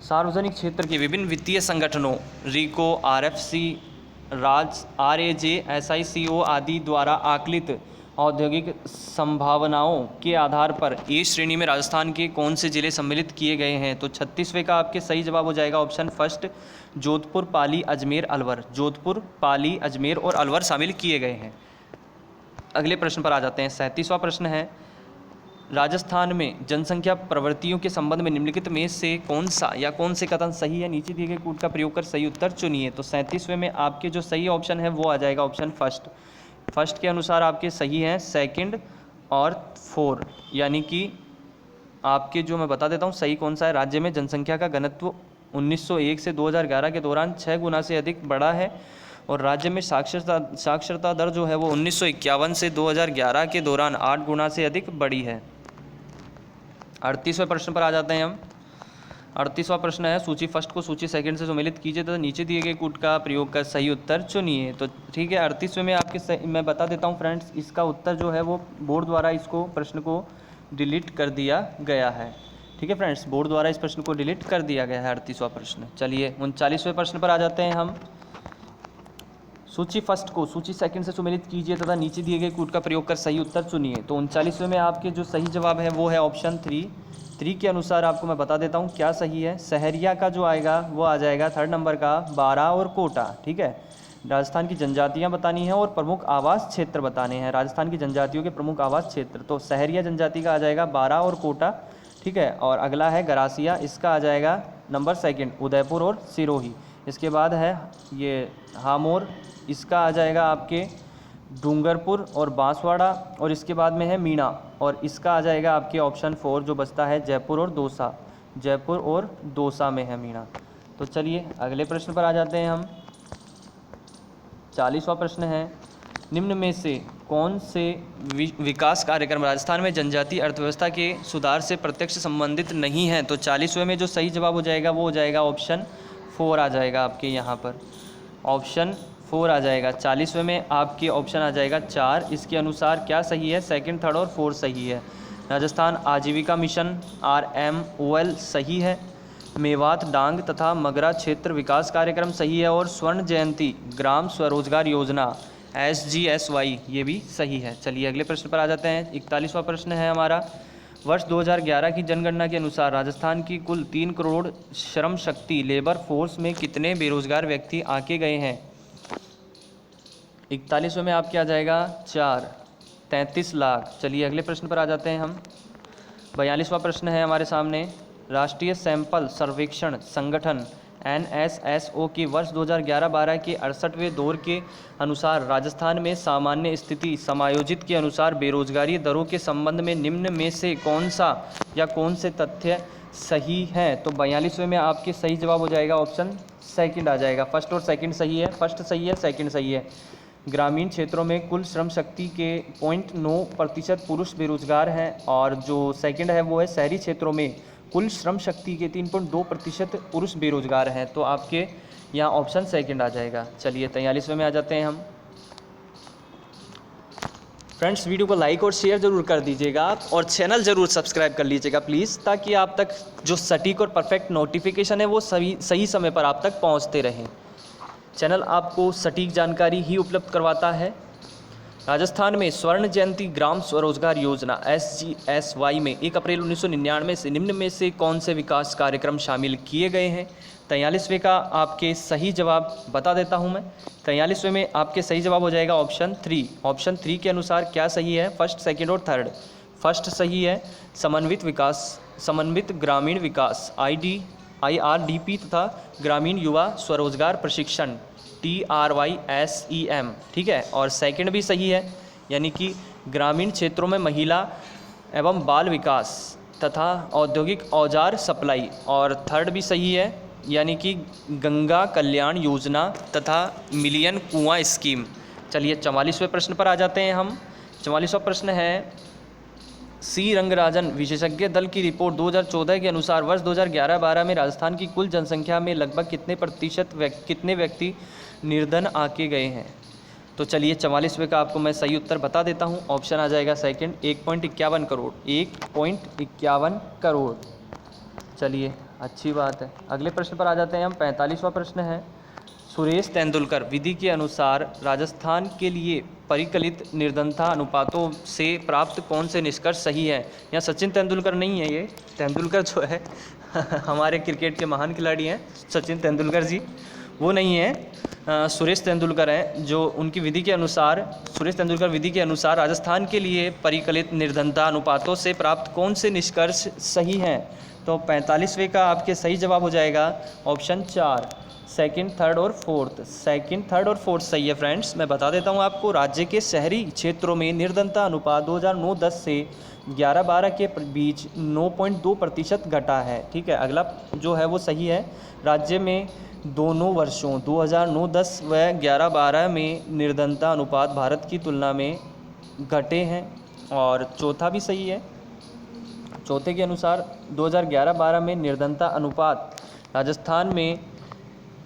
सार्वजनिक क्षेत्र के विभिन्न वित्तीय संगठनों रिको, आरएफसी, आरएजे, एसआईसीओ आदि द्वारा आकलित औद्योगिक संभावनाओं के आधार पर ए श्रेणी में राजस्थान के कौन से जिले सम्मिलित किए गए हैं? तो 36वें का आपके सही जवाब हो जाएगा ऑप्शन फर्स्ट, जोधपुर, पाली, अजमेर, अलवर। जोधपुर, पाली, अजमेर और अलवर शामिल किए गए हैं। अगले प्रश्न पर आ जाते हैं। 37वां प्रश्न है, राजस्थान में जनसंख्या प्रवृत्तियों के संबंध में निम्नलिखित में से कौन सा या कौन से कथन सही है? नीचे दिए गए कूट का प्रयोग कर सही उत्तर चुनिए। तो 37वें में आपके जो सही ऑप्शन है वो आ जाएगा ऑप्शन फर्स्ट। फर्स्ट के अनुसार आपके सही हैं सेकंड और 4, यानी कि आपके जो मैं बता देता हूँ सही कौन सा है। राज्य में जनसंख्या का घनत्व 1901 से 2011 के दौरान 6 गुना से अधिक बढ़ा है। और राज्य में साक्षरता दर जो है वो 1951 से 2011 के दौरान 8 गुना से अधिक बढ़ी है। 38वें प्रश्न पर आ जाते हैं हम। 38वां प्रश्न है, सूची फर्स्ट को सूची सेकंड से सुमेलित कीजिए तथा नीचे दिए गए कूट का प्रयोग कर सही उत्तर चुनिए। तो ठीक है, 38वें में आपके मैं बता देता हूँ फ्रेंड्स, इसका उत्तर जो है वो बोर्ड द्वारा इसको प्रश्न को डिलीट कर दिया गया है। ठीक है फ्रेंड्स, बोर्ड द्वारा इस प्रश्न को डिलीट कर दिया गया है 38वां प्रश्न। चलिए 39वें प्रश्न पर आ जाते हैं हम। सूची फर्स्ट को सूची सेकंड से सुमेलित कीजिए तथा नीचे दिए गए कूट का प्रयोग कर सही उत्तर चुनिए। तो 39वें में आपके जो सही जवाब है वो है ऑप्शन 3 के अनुसार आपको मैं बता देता हूँ क्या सही है। सहरिया का जो आएगा वो आ जाएगा थर्ड नंबर का, बारा और कोटा। ठीक है, राजस्थान की जनजातियाँ बतानी है और प्रमुख आवास क्षेत्र बताने हैं। राजस्थान की जनजातियों के प्रमुख आवास क्षेत्र, तो सहरिया जनजाति का आ जाएगा बारा और कोटा। ठीक है, और अगला है गरासिया, इसका आ जाएगा नंबर सेकंड, उदयपुर और सिरोही। इसके बाद है ये हामोर, इसका आ जाएगा आपके डूंगरपुर और बांसवाड़ा। और इसके बाद में है मीणा, और इसका आ जाएगा आपके ऑप्शन 4 जो बचता है जयपुर और दौसा। जयपुर और दौसा में है मीणा। तो चलिए अगले प्रश्न पर आ जाते हैं हम। 40वां प्रश्न है, निम्न में से कौन से विकास कार्यक्रम राजस्थान में जनजातीय अर्थव्यवस्था के सुधार से प्रत्यक्ष संबंधित नहीं है? तो 40वें में जो सही जवाब हो जाएगा वो हो जाएगा ऑप्शन 4 आ जाएगा आपके यहाँ पर, ऑप्शन 4 आ जाएगा। 40वें में आपके ऑप्शन आ जाएगा 4। इसके अनुसार क्या सही है? सेकंड, थर्ड और फोर्थ सही है। राजस्थान आजीविका मिशन RMOL सही है। मेवात डांग तथा मगरा क्षेत्र विकास कार्यक्रम सही है। और स्वर्ण जयंती ग्राम स्वरोजगार योजना SGSY ये भी सही है। चलिए अगले प्रश्न पर आ जाते हैं। 41वां प्रश्न है हमारा, वर्ष 2011 की जनगणना के अनुसार राजस्थान की कुल 3 करोड़ श्रम शक्ति लेबर फोर्स में कितने बेरोजगार व्यक्ति आके गए हैं? 41वें में आपके आ जाएगा 4, 33 लाख। चलिए अगले प्रश्न पर आ जाते हैं हम। 42वां प्रश्न है हमारे सामने, राष्ट्रीय सैंपल सर्वेक्षण संगठन NSSO की वर्ष 2011-12 के 68वें दौर के अनुसार राजस्थान में सामान्य स्थिति समायोजित के अनुसार बेरोजगारी दरों के संबंध में निम्न में से कौन सा या कौन से तथ्य सही हैं? तो 42वें में आपके सही जवाब हो जाएगा ऑप्शन सेकंड आ जाएगा। फर्स्ट और सेकंड सही है, फर्स्ट सही है, सेकंड सही है। ग्रामीण क्षेत्रों में कुल श्रम शक्ति के 0.9% पुरुष बेरोजगार हैं, और जो सेकंड है वो है शहरी क्षेत्रों में कुल श्रम शक्ति के 3.2% पुरुष बेरोजगार हैं। तो आपके यहाँ ऑप्शन सेकंड आ जाएगा। चलिए 43वें में आ जाते हैं हम। फ्रेंड्स, वीडियो को लाइक और शेयर ज़रूर कर दीजिएगा आप, और चैनल ज़रूर सब्सक्राइब कर लीजिएगा प्लीज़, ताकि आप तक जो सटीक और परफेक्ट नोटिफिकेशन है वो सही समय पर आप तक पहुँचते रहें। चैनल आपको सटीक जानकारी ही उपलब्ध करवाता है। राजस्थान में स्वर्ण जयंती ग्राम स्वरोजगार योजना SGSY में 1 अप्रैल 1999 से निम्न में से कौन से विकास कार्यक्रम शामिल किए गए हैं? 43वें का आपके सही जवाब बता देता हूं मैं। 43वें में आपके सही जवाब हो जाएगा ऑप्शन 3। ऑप्शन 3 के अनुसार क्या सही है? फर्स्ट, सेकंड और थर्ड। फर्स्ट सही है, समन्वित ग्रामीण विकास IRDP तथा ग्रामीण युवा स्वरोजगार प्रशिक्षण TRYSEM, ठीक है। और सेकंड भी सही है, यानी कि ग्रामीण क्षेत्रों में महिला एवं बाल विकास तथा औद्योगिक औजार सप्लाई। और थर्ड भी सही है, यानी कि गंगा कल्याण योजना तथा मिलियन कुआं स्कीम। चलिए 44वें प्रश्न पर आ जाते हैं हम। 44वां प्रश्न है, C रंगराजन विशेषज्ञ दल की रिपोर्ट 2014 के अनुसार वर्ष 2011-12 में राजस्थान की कुल जनसंख्या में लगभग कितने व्यक्ति निर्धन आके गए हैं? तो चलिए 44वें का आपको मैं सही उत्तर बता देता हूं। ऑप्शन आ जाएगा सेकंड, 1.51 करोड़। 1.51 करोड़। चलिए अच्छी बात है। अगले प्रश्न पर आ जाते हैं हम। 45वां प्रश्न है, सुरेश तेंदुलकर विधि के अनुसार राजस्थान के लिए परिकलित निर्धनता अनुपातों से प्राप्त कौन से निष्कर्ष सही है? यहाँ सचिन तेंदुलकर नहीं है, ये तेंदुलकर जो है हमारे क्रिकेट के महान खिलाड़ी हैं सचिन तेंदुलकर जी, वो नहीं है। सुरेश तेंदुलकर हैं, जो उनकी विधि के अनुसार, सुरेश तेंदुलकर विधि के अनुसार राजस्थान के लिए परिकलित निर्धनता अनुपातों से प्राप्त कौन से निष्कर्ष सही हैं? तो 45वें का आपके सही जवाब हो जाएगा ऑप्शन 4, सेकंड, थर्ड और फोर्थ। सेकंड, थर्ड और फोर्थ सही है फ्रेंड्स। मैं बता देता हूँ आपको, राज्य के शहरी क्षेत्रों में निर्धनता अनुपात 2009-10 से 11-12 के बीच 9.2% घटा है, ठीक है। अगला जो है वो सही है, राज्य में दोनों वर्षों 2009-10 व 11-12 में निर्धनता अनुपात भारत की तुलना में घटे हैं। और चौथा भी सही है, चौथे के अनुसार 2011-12 में निर्धनता अनुपात राजस्थान में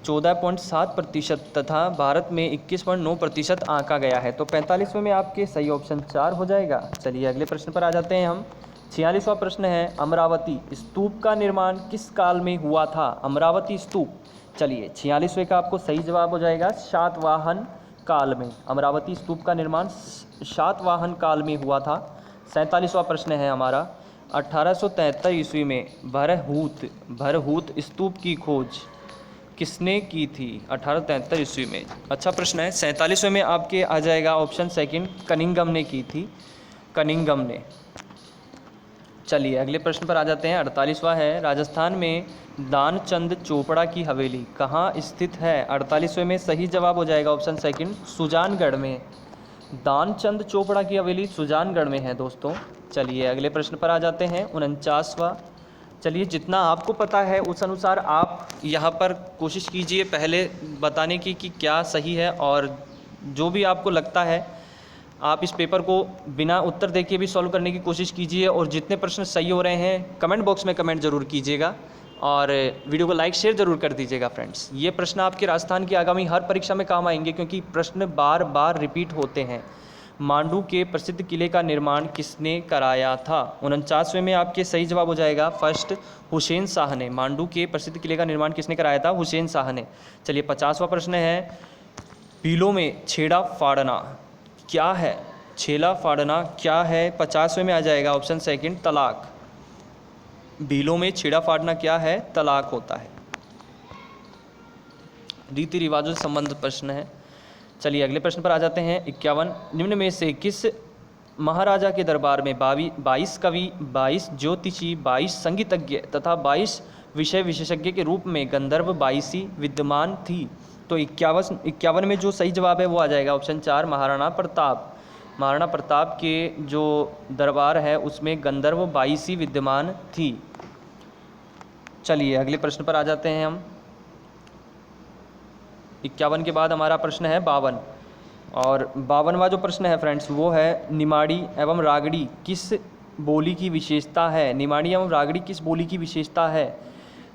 14.7% तथा भारत में 21.9% आंका गया है। तो 45वें में आपके सही ऑप्शन 4 हो जाएगा। चलिए अगले प्रश्न पर आ जाते हैं हम। 46वां प्रश्न है, अमरावती स्तूप का निर्माण किस काल में हुआ था? अमरावती स्तूप। चलिए 46वें का आपको सही जवाब हो जाएगा सातवाहन काल में। अमरावती स्तूप का निर्माण सातवाहन काल में हुआ था। 47वां प्रश्न है हमारा, 1873 ईस्वी में भरहूत स्तूप की खोज किसने की थी? 1873 ईस्वी में। अच्छा प्रश्न है। 47वें में आपके आ जाएगा ऑप्शन सेकंड, कनिंघम ने की थी, कनिंघम ने। चलिए अगले प्रश्न पर आ जाते हैं। 48वां है, राजस्थान में दानचंद चोपड़ा की हवेली कहाँ स्थित है? 48वें में सही जवाब हो जाएगा ऑप्शन सेकंड, सुजानगढ़ में। दानचंद चोपड़ा की हवेली सुजानगढ़ में है दोस्तों। चलिए अगले प्रश्न पर आ जाते हैं। 49वां। चलिए जितना आपको पता है उस अनुसार आप यहाँ पर कोशिश कीजिए पहले बताने की कि क्या सही है, और जो भी आपको लगता है आप इस पेपर को बिना उत्तर देके भी सॉल्व करने की कोशिश कीजिए और जितने प्रश्न सही हो रहे हैं कमेंट बॉक्स में कमेंट ज़रूर कीजिएगा और वीडियो को लाइक शेयर ज़रूर कर दीजिएगा फ्रेंड्स। ये प्रश्न आपके राजस्थान की आगामी हर परीक्षा में काम आएंगे क्योंकि प्रश्न बार बार रिपीट होते हैं। मांडू के प्रसिद्ध किले का निर्माण किसने कराया था? 49वें में आपके सही जवाब हो जाएगा फर्स्ट, हुसैन शाह ने। मांडू के प्रसिद्ध किले का निर्माण किसने कराया था? हुसैन शाह ने। चलिए 50वां प्रश्न है, भीलों में छेड़ा फाड़ना क्या है? छेड़ा फाड़ना क्या है? 50वें में आ जाएगा ऑप्शन सेकंड, तलाक। भीलों में छेड़ा फाड़ना क्या है? तलाक होता है। रीति रिवाजों से संबंधित प्रश्न है। चलिए अगले प्रश्न पर आ जाते हैं। 51, निम्न में से किस महाराजा के दरबार में 22 कवि, 22 ज्योतिषी, 22 संगीतज्ञ तथा 22 विषय विशेषज्ञ के रूप में गंधर्व 22 विद्यमान थी? तो 51 में जो सही जवाब है वो आ जाएगा ऑप्शन 4, महाराणा प्रताप। महाराणा प्रताप के जो दरबार है उसमें गंधर्व 22 विद्यमान थी। चलिए अगले प्रश्न पर आ जाते हैं हम। 51 के बाद हमारा प्रश्न है 52 और 52वां जो प्रश्न है फ्रेंड्स वो है, निमाड़ी एवं रागड़ी किस बोली की विशेषता है? निमाड़ी एवं रागड़ी किस बोली की विशेषता है?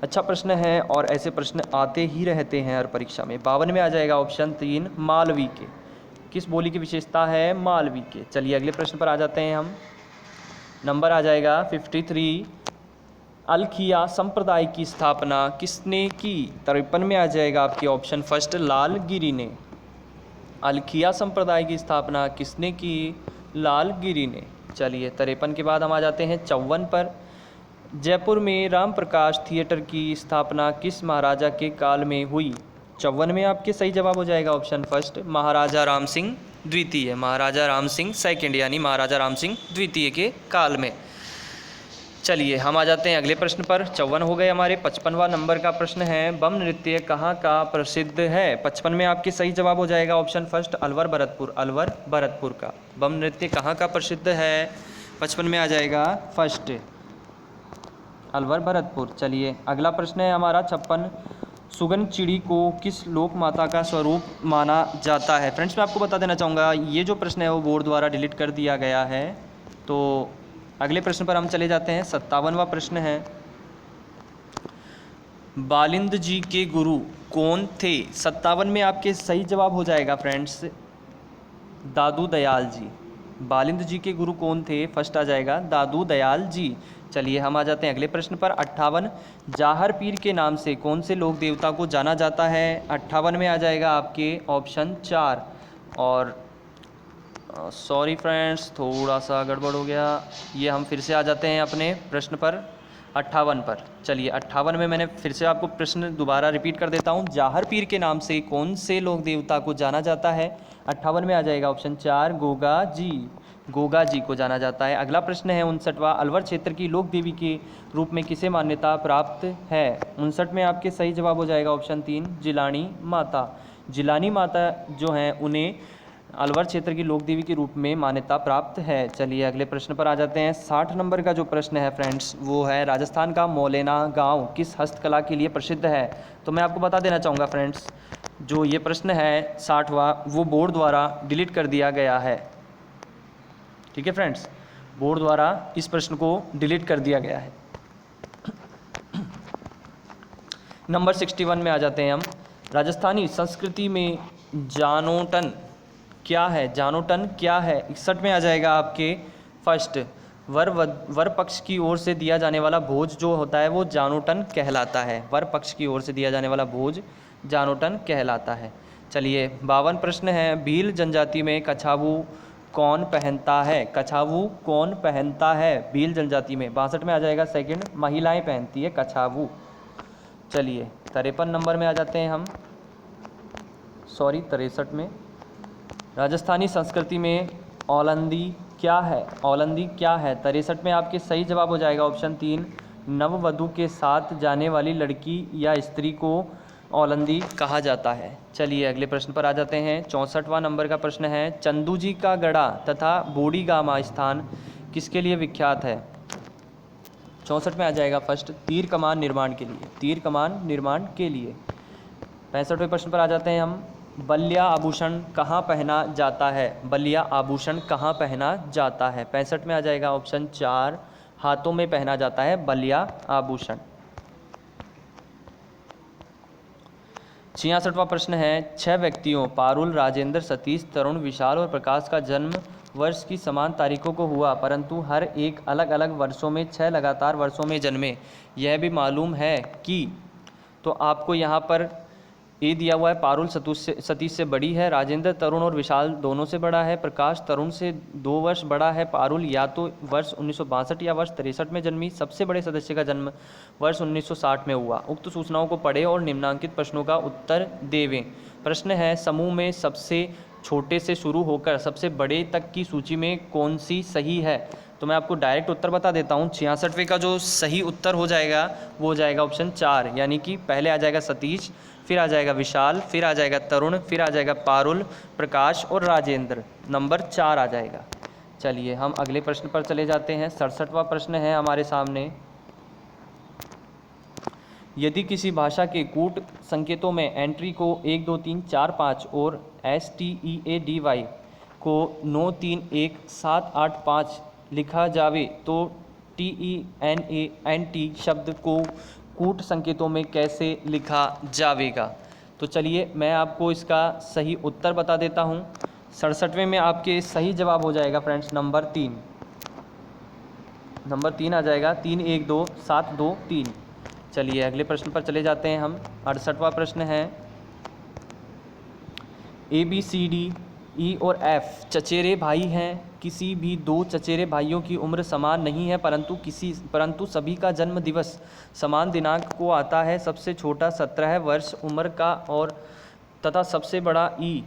अच्छा प्रश्न है और ऐसे प्रश्न आते ही रहते हैं हर परीक्षा में। 52 में आ जाएगा ऑप्शन 3, मालवी के। किस बोली की विशेषता है? मालवी के। चलिए अगले प्रश्न पर आ जाते हैं हम। नंबर आ जाएगा 53, अलखिया संप्रदाय की स्थापना किसने की? 53 में आ जाएगा आपके ऑप्शन फर्स्ट, लालगिरी ने। अलखिया संप्रदाय की स्थापना किसने की? लालगिरी ने। चलिए 53 के बाद हम आ जाते हैं 54 पर। जयपुर में राम प्रकाश थिएटर की स्थापना किस महाराजा के काल में हुई? 54 में आपके सही जवाब हो जाएगा ऑप्शन फर्स्ट, महाराजा राम सिंह द्वितीय। महाराजा राम सिंह सेकंड यानी महाराजा राम सिंह द्वितीय के काल में। चलिए हम आ जाते हैं अगले प्रश्न पर। 54 हो गए हमारे। 55वां नंबर का प्रश्न है, बम नृत्य कहाँ का प्रसिद्ध है? 55 में आपके सही जवाब हो जाएगा ऑप्शन फर्स्ट, अलवर भरतपुर। अलवर भरतपुर का बम नृत्य कहाँ का प्रसिद्ध है? 55 में आ जाएगा फर्स्ट, अलवर भरतपुर। चलिए अगला प्रश्न है हमारा 56, सुगन चिड़ी को किस लोक माता का स्वरूप माना जाता है? फ्रेंड्स मैं आपको बता देना चाहूँगा ये जो प्रश्न है वो बोर्ड द्वारा डिलीट कर दिया गया है। तो अगले प्रश्न पर हम चले जाते हैं। 57वां प्रश्न है, बालिंद जी के गुरु कौन थे? 57 में आपके सही जवाब हो जाएगा फ्रेंड्स, दादू दयाल जी। बालिंद जी के गुरु कौन थे? फर्स्ट आ जाएगा दादू दयाल जी। चलिए हम आ जाते हैं अगले प्रश्न पर। 58, जाहर पीर के नाम से कौन से लोक देवता को जाना जाता है? 58 में आ जाएगा आपके ऑप्शन 4 और सॉरी फ्रेंड्स थोड़ा सा गड़बड़ हो गया। ये हम फिर से आ जाते हैं अपने प्रश्न पर 58 पर। चलिए 58 में मैंने फिर से आपको प्रश्न दोबारा रिपीट कर देता हूँ, जाहर पीर के नाम से कौन से लोक देवता को जाना जाता है? 58 में आ जाएगा ऑप्शन 4, गोगा जी। गोगा जी को जाना जाता है। अगला प्रश्न है 59वां, अलवर क्षेत्र की लोक देवी के रूप में किसे मान्यता प्राप्त है? 59 में आपके सही जवाब हो जाएगा ऑप्शन 3, जिलानी माता। जिलानी माता जो हैं उन्हें अलवर क्षेत्र की लोक देवी के रूप में मान्यता प्राप्त है। चलिए अगले प्रश्न पर आ जाते हैं। 60 नंबर का जो प्रश्न है फ्रेंड्स वो है, राजस्थान का मौलेना गांव किस हस्तकला के लिए प्रसिद्ध है? तो मैं आपको बता देना चाहूँगा फ्रेंड्स, जो ये प्रश्न है 60वां वो बोर्ड द्वारा डिलीट कर दिया गया है। ठीक है फ्रेंड्स, बोर्ड द्वारा इस प्रश्न को डिलीट कर दिया गया है। नंबर 61 में आ जाते हैं हम। राजस्थानी संस्कृति में जानोटन क्या है? जानोटन क्या है? 61 में आ जाएगा आपके फर्स्ट, वर पक्ष की ओर से दिया जाने वाला भोज जो होता है वो जानोटन कहलाता है। वर पक्ष की ओर से दिया जाने वाला भोज जानोटन कहलाता है। चलिए 52 प्रश्न है, भील जनजाति में कछावू कौन पहनता है? कछावू कौन पहनता है भील जनजाति में? 62 में आ जाएगा सेकंड, महिलाएं पहनती है कछावू। चलिए 53 नंबर में आ जाते हैं हम, सॉरी 63 में। राजस्थानी संस्कृति में औलंदी क्या है? औलंदी क्या है? 63 में आपके सही जवाब हो जाएगा ऑप्शन 3, नववधु के साथ जाने वाली लड़की या स्त्री को औलंदी कहा जाता है। चलिए अगले प्रश्न पर आ जाते हैं। 64वां नंबर का प्रश्न है, चंदू जी का गढ़ा तथा बूढ़ी गामा स्थान किसके लिए विख्यात है? 64 में आ जाएगा फर्स्ट, तीर कमान निर्माण के लिए। तीर कमान निर्माण के लिए। 65वें प्रश्न पर आ जाते हैं हम। बलिया आभूषण कहाँ पहना जाता है? बलिया आभूषण कहाँ पहना जाता है? 65 में आ जाएगा ऑप्शन 4, हाथों में पहना जाता है बलिया आभूषण। 66वां प्रश्न है, 6 व्यक्तियों पारुल, राजेंद्र, सतीश, तरुण, विशाल और प्रकाश का जन्म वर्ष की समान तारीखों को हुआ, परंतु हर एक अलग अलग वर्षों में 6 लगातार वर्षों में जन्मे। यह भी मालूम है कि, तो आपको यहाँ पर ए दिया हुआ है, पारुल सतीश से बड़ी है, राजेंद्र तरुण और विशाल दोनों से बड़ा है, प्रकाश तरुण से 2 वर्ष बड़ा है, पारुल या तो वर्ष 1962 या वर्ष 63 में जन्मी, सबसे बड़े सदस्य का जन्म वर्ष 1960 में हुआ। उक्त सूचनाओं को पढ़ें और निम्नांकित प्रश्नों का उत्तर देवें। प्रश्न है, समूह में सबसे छोटे से शुरू होकर सबसे बड़े तक की सूची में कौन सी सही है? तो मैं आपको डायरेक्ट उत्तर बता देता हूँ। 66वें का जो सही उत्तर हो जाएगा वो हो जाएगा ऑप्शन 4, यानी कि पहले आ जाएगा सतीश, फिर आ जाएगा विशाल, फिर आ जाएगा तरुण, फिर आ जाएगा पारुल, प्रकाश और राजेंद्र, नंबर 4 आ जाएगा। चलिए हम अगले प्रश्न पर चले जाते हैं। 67वां प्रश्न है हमारे सामने, यदि किसी भाषा के कूट संकेतों में एंट्री को 1 2 3 4 5 और STEADY को 9 3 1 7 8 5 लिखा जावे तो TENANT शब्द को कूट संकेतों में कैसे लिखा जावेगा? तो चलिए मैं आपको इसका सही उत्तर बता देता हूँ। 67वें में आपके सही जवाब हो जाएगा फ्रेंड्स नंबर 3, नंबर 3 आ जाएगा, 3 1 2 7 2 3। चलिए अगले प्रश्न पर चले जाते हैं हम। 68वां प्रश्न है, ABCD E और F चचेरे भाई हैं। किसी भी 2 चचेरे भाइयों की उम्र समान नहीं है, परंतु सभी का जन्म दिवस समान दिनांक को आता है। सबसे छोटा 17 वर्ष उम्र का और तथा सबसे बड़ा E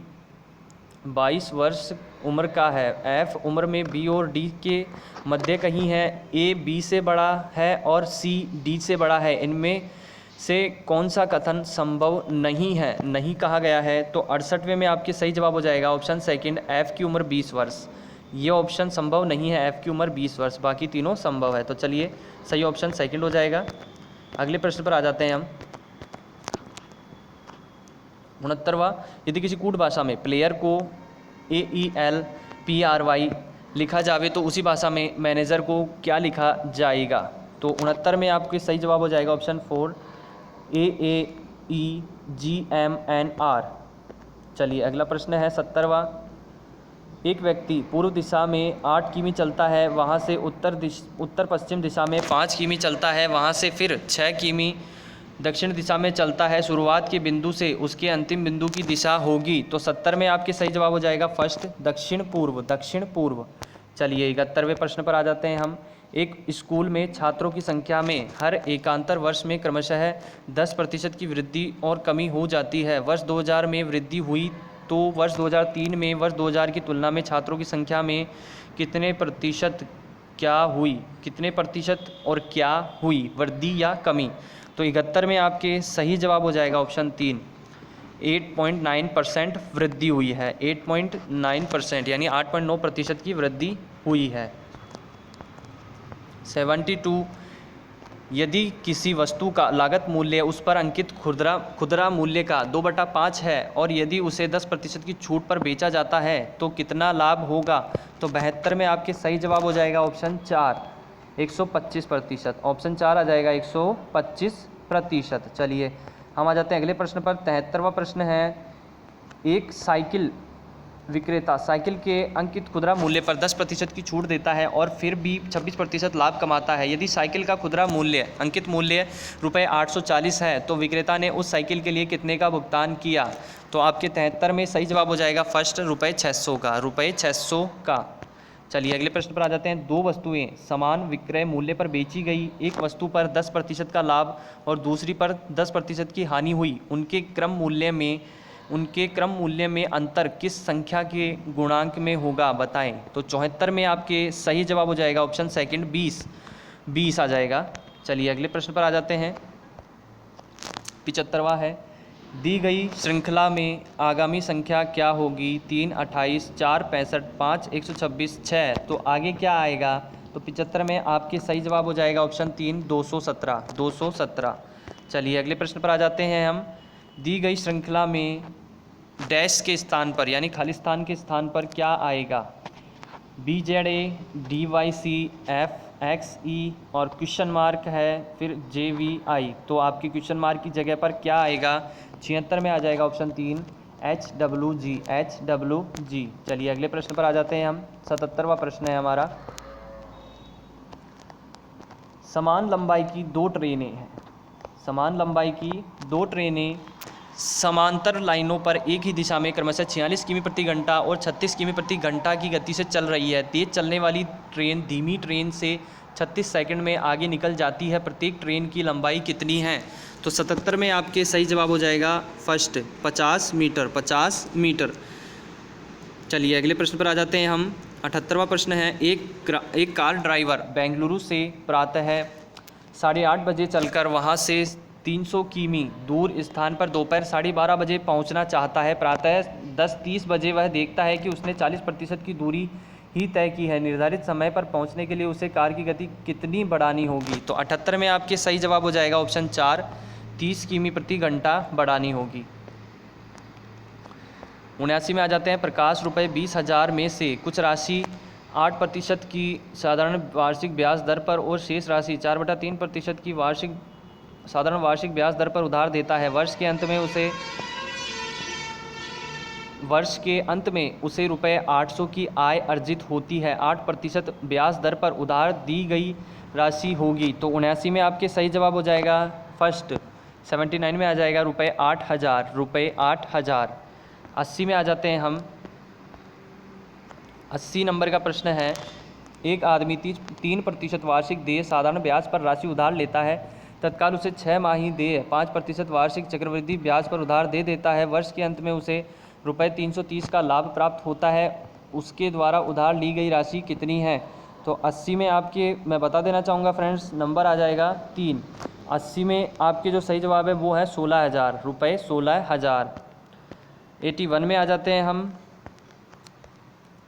22 वर्ष उम्र का है। F उम्र में B और D के मध्य कहीं है। A B से बड़ा है और C D से बड़ा है। इनमें से कौन सा कथन संभव नहीं है, नहीं कहा गया है? तो 68वें में आपके सही जवाब हो जाएगा ऑप्शन सेकंड, F की उम्र 20 वर्ष। ये ऑप्शन संभव नहीं है, F की उम्र 20 वर्ष, बाकी तीनों संभव है। तो चलिए सही ऑप्शन सेकंड हो जाएगा। अगले प्रश्न पर आ जाते हैं हम। 69वां, यदि किसी कूट भाषा में प्लेयर को AELPRY लिखा जावे तो उसी भाषा में मैनेजर को क्या लिखा जाएगा? तो 69 में आपके सही जवाब हो जाएगा ऑप्शन 4, AAEGMNR। चलिए अगला प्रश्न है 70वां, एक व्यक्ति पूर्व दिशा में 8 किमी चलता है, वहाँ से उत्तर पश्चिम दिशा में 5 किमी चलता है, वहाँ से फिर 6 किमी दक्षिण दिशा में चलता है। शुरुआत के बिंदु से उसके अंतिम बिंदु की दिशा होगी। तो 70 में आपके सही जवाब हो जाएगा फर्स्ट, दक्षिण पूर्व, दक्षिण पूर्व। चलिए 71वें प्रश्न पर आ जाते हैं हम। एक स्कूल में छात्रों की संख्या में हर एकांतर वर्ष में क्रमशः 10% की वृद्धि और कमी हो जाती है। वर्ष 2000 में वृद्धि हुई तो वर्ष 2003 में वर्ष 2000 की तुलना में छात्रों की संख्या में कितने प्रतिशत और क्या हुई, वृद्धि या कमी? तो 71 में आपके सही जवाब हो जाएगा ऑप्शन 3, 8.9% वृद्धि हुई है। 8.9% यानी 8.9% की वृद्धि हुई है। 72, यदि किसी वस्तु का लागत मूल्य उस पर अंकित खुदरा मूल्य का 2/5 है और यदि उसे 10% की छूट पर बेचा जाता है तो कितना लाभ होगा? तो 72 में आपके सही जवाब हो जाएगा ऑप्शन 4, 125%। ऑप्शन 4 आ जाएगा 125%। चलिए हम आ जाते हैं अगले प्रश्न पर। 73वां प्रश्न है, एक साइकिल विक्रेता साइकिल के अंकित खुदरा मूल्य पर 10% की छूट देता है और फिर भी 26% लाभ कमाता है। यदि साइकिल का खुदरा मूल्य अंकित मूल्य ₹840 है तो विक्रेता ने उस साइकिल के लिए कितने का भुगतान किया? तो आपके 73 में सही जवाब हो जाएगा फर्स्ट, ₹600 का, ₹600 का। चलिए अगले प्रश्न पर आ जाते हैं। 2 वस्तुएं समान विक्रय मूल्य पर बेची गई, एक वस्तु पर 10% का लाभ और दूसरी पर 10% की हानि हुई। उनके क्रम मूल्य में अंतर किस संख्या के गुणांक में होगा, बताएं? तो 74 में आपके सही जवाब हो जाएगा ऑप्शन सेकंड, 20 आ जाएगा। चलिए अगले प्रश्न पर आ जाते हैं। 75वां है, दी गई श्रृंखला में आगामी संख्या क्या होगी? 3 28 4 65 5 126 6। तो आगे क्या आएगा? तो 75 में आपके सही जवाब हो जाएगा ऑप्शन 3, 217। चलिए अगले प्रश्न पर आ जाते हैं हम। दी गई श्रृंखला में डैश के स्थान पर यानी खाली स्थान के स्थान पर क्या आएगा? BZA, DYC, FXE और क्वेश्चन मार्क है फिर JVI। तो आपके क्वेश्चन मार्क की जगह पर क्या आएगा? 76 में आ जाएगा ऑप्शन 3 HWG। चलिए अगले प्रश्न पर आ जाते हैं हम। 77वां प्रश्न है हमारा। समान लंबाई की दो ट्रेनें हैं। समान लंबाई की दो ट्रेनें समांतर लाइनों पर एक ही दिशा में क्रमशः 46 किमी प्रति घंटा और 36 किमी प्रति घंटा की गति से चल रही है। तेज चलने वाली ट्रेन धीमी ट्रेन से 36 सेकंड में आगे निकल जाती है। प्रत्येक ट्रेन की लंबाई कितनी है? तो 77 में आपके सही जवाब हो जाएगा फर्स्ट 50 मीटर। 50 मीटर। चलिए अगले प्रश्न पर आ जाते हैं हम। 78वां प्रश्न है। एक कार ड्राइवर बेंगलुरु से प्रातः 8:30 बजे चलकर वहां से 300 किमी दूर स्थान पर दोपहर 12:30 बजे पहुंचना चाहता है। प्रातः 10:30 बजे वह देखता है कि उसने 40% की दूरी ही तय की है। निर्धारित समय पर पहुंचने के लिए उसे कार की गति कितनी बढ़ानी होगी? तो 78 में आपके सही जवाब हो जाएगा ऑप्शन 4 30 किमी प्रति घंटा बढ़ानी होगी। 79 में आ जाते हैं। प्रकाश रुपये 20,000 में से कुछ राशि 8% की साधारण वार्षिक ब्याज दर पर और शेष राशि 4/3% की साधारण वार्षिक ब्याज दर पर उधार देता है। वर्ष के अंत में उसे रुपये 800 की आय अर्जित होती है। 8% ब्याज दर पर उधार दी गई राशि होगी। तो 79 में आपके सही जवाब हो जाएगा फर्स्ट। 79 में आ जाएगा रुपये 8,000। रुपये 8,000। 80 में आ जाते हैं हम। 80 नंबर का प्रश्न है। एक आदमी 3% वार्षिक देय साधारण ब्याज पर राशि उधार लेता है। तत्काल उसे 6 माही देय 5% वार्षिक चक्रवृद्धि ब्याज पर उधार दे देता है। वर्ष के अंत में उसे रुपये 330 का लाभ प्राप्त होता है। उसके द्वारा उधार ली गई राशि कितनी है? तो 80 में आपके मैं बता देना चाहूँगा फ्रेंड्स, नंबर आ जाएगा 3। 80 में आपके जो सही जवाब है वो है 16,000। रुपये 16,000। 81 में आ जाते हैं हम।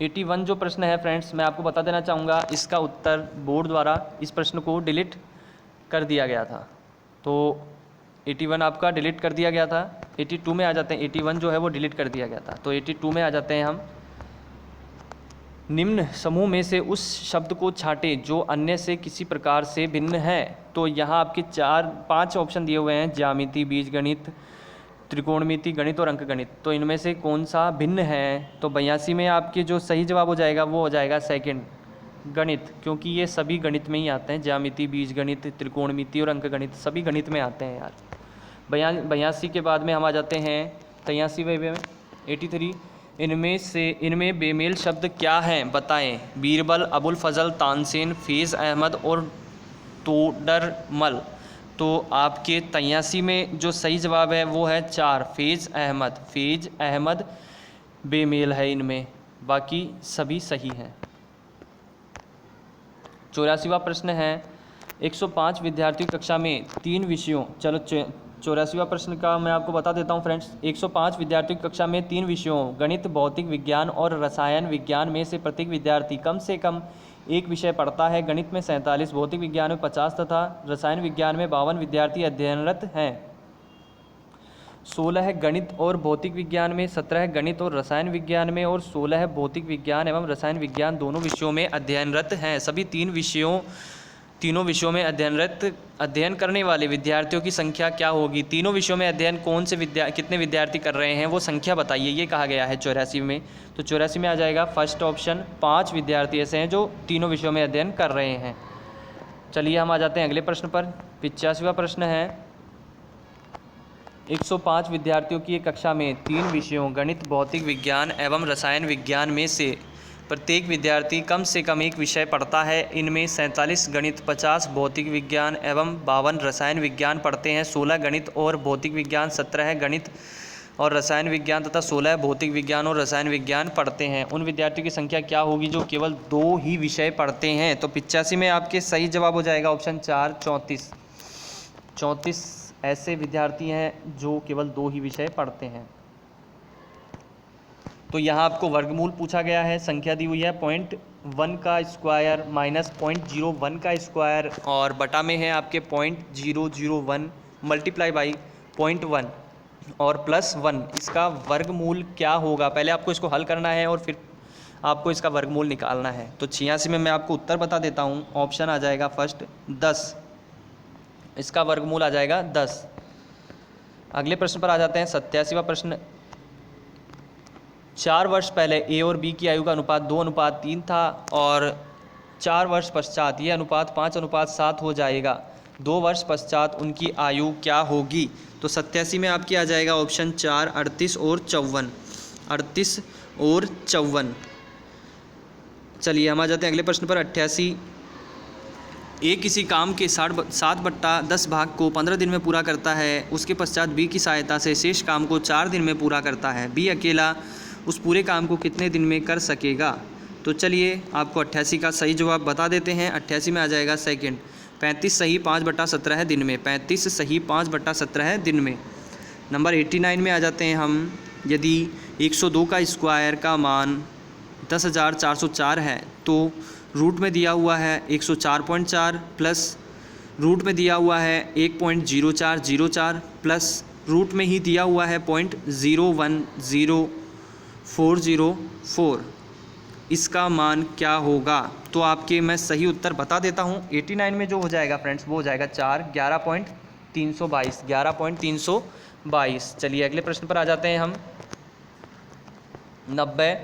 81 जो प्रश्न है फ्रेंड्स, मैं आपको बता देना चाहूँगा इसका उत्तर बोर्ड द्वारा इस प्रश्न को डिलीट कर दिया गया था। तो 81 आपका डिलीट कर दिया गया था। 82 में आ जाते हैं। 81 जो है वो डिलीट कर दिया गया था। तो 82 में आ जाते हैं हम। निम्न समूह में से उस शब्द को छांटें जो अन्य से किसी प्रकार से भिन्न है। तो यहाँ आपके 5 ऑप्शन दिए हुए हैं। ज्यामिति, बीजगणित, त्रिकोणमिति, गणित और अंकगणित। तो इनमें से कौन सा भिन्न है? तो 82 में आपके जो सही जवाब हो जाएगा वो हो जाएगा सेकंड, गणित, क्योंकि ये सभी गणित में ही आते हैं। ज्यामिति, बीजगणित, त्रिकोणमिति और अंकगणित सभी गणित में आते हैं यार। 82 के बाद में हम आ जाते हैं 83वें में। 83 इनमें बेमेल शब्द क्या हैं बताएं? बीरबल, अबुल फजल, तानसेन, फैज़ अहमद और तोडरमल। तो आपके 83 में जो सही जवाब है वो है 4 फैज़ अहमद। फैज़ अहमद बेमेल है इनमें, बाकी सभी सही हैं। 84वां प्रश्न है। 105 विद्यार्थियों कक्षा में 3 विषयों 84वां प्रश्न का मैं आपको बता देता हूं फ्रेंड्स। 105 विद्यार्थियों कक्षा में 3 विषयों गणित, भौतिक विज्ञान और रसायन विज्ञान में से प्रत्येक विद्यार्थी कम से कम एक विषय पढ़ता है। गणित में 47, भौतिक विज्ञान में 50 तथा रसायन विज्ञान में 52 विद्यार्थी अध्ययनरत हैं। 16 गणित और भौतिक विज्ञान में, 17 गणित और रसायन विज्ञान में और 16 भौतिक विज्ञान एवं रसायन विज्ञान दोनों विषयों में अध्ययनरत हैं। सभी तीनों विषयों में अध्ययन करने वाले विद्यार्थियों की संख्या क्या होगी? तीनों विषयों में अध्ययन कितने विद्यार्थी कर रहे हैं वो संख्या बताइए, ये कहा गया है 84 में। तो 84 में आ जाएगा फर्स्ट ऑप्शन 5 विद्यार्थी ऐसे हैं जो तीनों विषयों में अध्ययन कर रहे हैं। चलिए हम आ जाते हैं अगले प्रश्न पर। 85वां प्रश्न है। 105 विद्यार्थियों की एक कक्षा में 3 विषयों गणित, भौतिक विज्ञान एवं रसायन विज्ञान में से प्रत्येक विद्यार्थी कम से कम एक विषय पढ़ता है। इनमें 47 गणित, 50 भौतिक विज्ञान एवं 52 रसायन विज्ञान पढ़ते हैं। 16 गणित और भौतिक विज्ञान, 17 गणित और रसायन विज्ञान तथा 16 भौतिक विज्ञान और रसायन विज्ञान पढ़ते हैं। उन विद्यार्थियों की संख्या क्या होगी जो केवल 2 ही विषय पढ़ते हैं? तो 85 में आपके सही जवाब हो जाएगा ऑप्शन 4 34। 34 ऐसे विद्यार्थी हैं जो केवल 2 ही विषय पढ़ते हैं। तो यहाँ आपको वर्गमूल पूछा गया है, संख्या दी हुई है 0.1 का स्क्वायर माइनस 0.01 का स्क्वायर और बटा में है आपके 0.001 मल्टीप्लाई बाई 0.1। और +1, इसका वर्गमूल क्या होगा? पहले आपको इसको हल करना है और फिर आपको इसका वर्गमूल निकालना है। तो 86 में मैं आपको उत्तर बता देता हूँ। ऑप्शन आ जाएगा फर्स्ट 10, इसका वर्गमूल आ जाएगा 10। अगले प्रश्न पर आ जाते हैं, 87वां प्रश्न। 4 वर्ष पहले ए और बी की आयु का अनुपात 2:3 था और 4 वर्ष पश्चात ये अनुपात 5:7 हो जाएगा। 2 वर्ष पश्चात उनकी आयु क्या होगी? तो 87 में आपकी आ जाएगा ऑप्शन 4, 38 और 54। 38 और 54। चलिए हम आ जाते हैं अगले प्रश्न पर, 88। ए किसी काम के 7/10 भाग को 15 दिन में पूरा करता है, उसके पश्चात बी की सहायता से शेष काम को 4 दिन में पूरा करता है। बी अकेला उस पूरे काम को कितने दिन में कर सकेगा? तो चलिए आपको 88 का सही जवाब बता देते हैं। 88 में आ जाएगा सेकंड, 35 सही 5/17 दिन में। 35 सही 5/17 दिन में। नंबर 89 में आ जाते हैं हम। यदि 102 का स्क्वायर का मान 10,404 है तो रूट में दिया हुआ है 104.4 प्लस रूट में दिया हुआ है 1.0404 प्लस रूट में ही दिया हुआ है 0.010404, इसका मान क्या होगा? तो आपके मैं सही उत्तर बता देता हूँ। 89 में जो हो जाएगा फ्रेंड्स वो हो जाएगा 4, 11.322, 11.322। चलिए अगले प्रश्न पर आ जाते हैं हम। 90।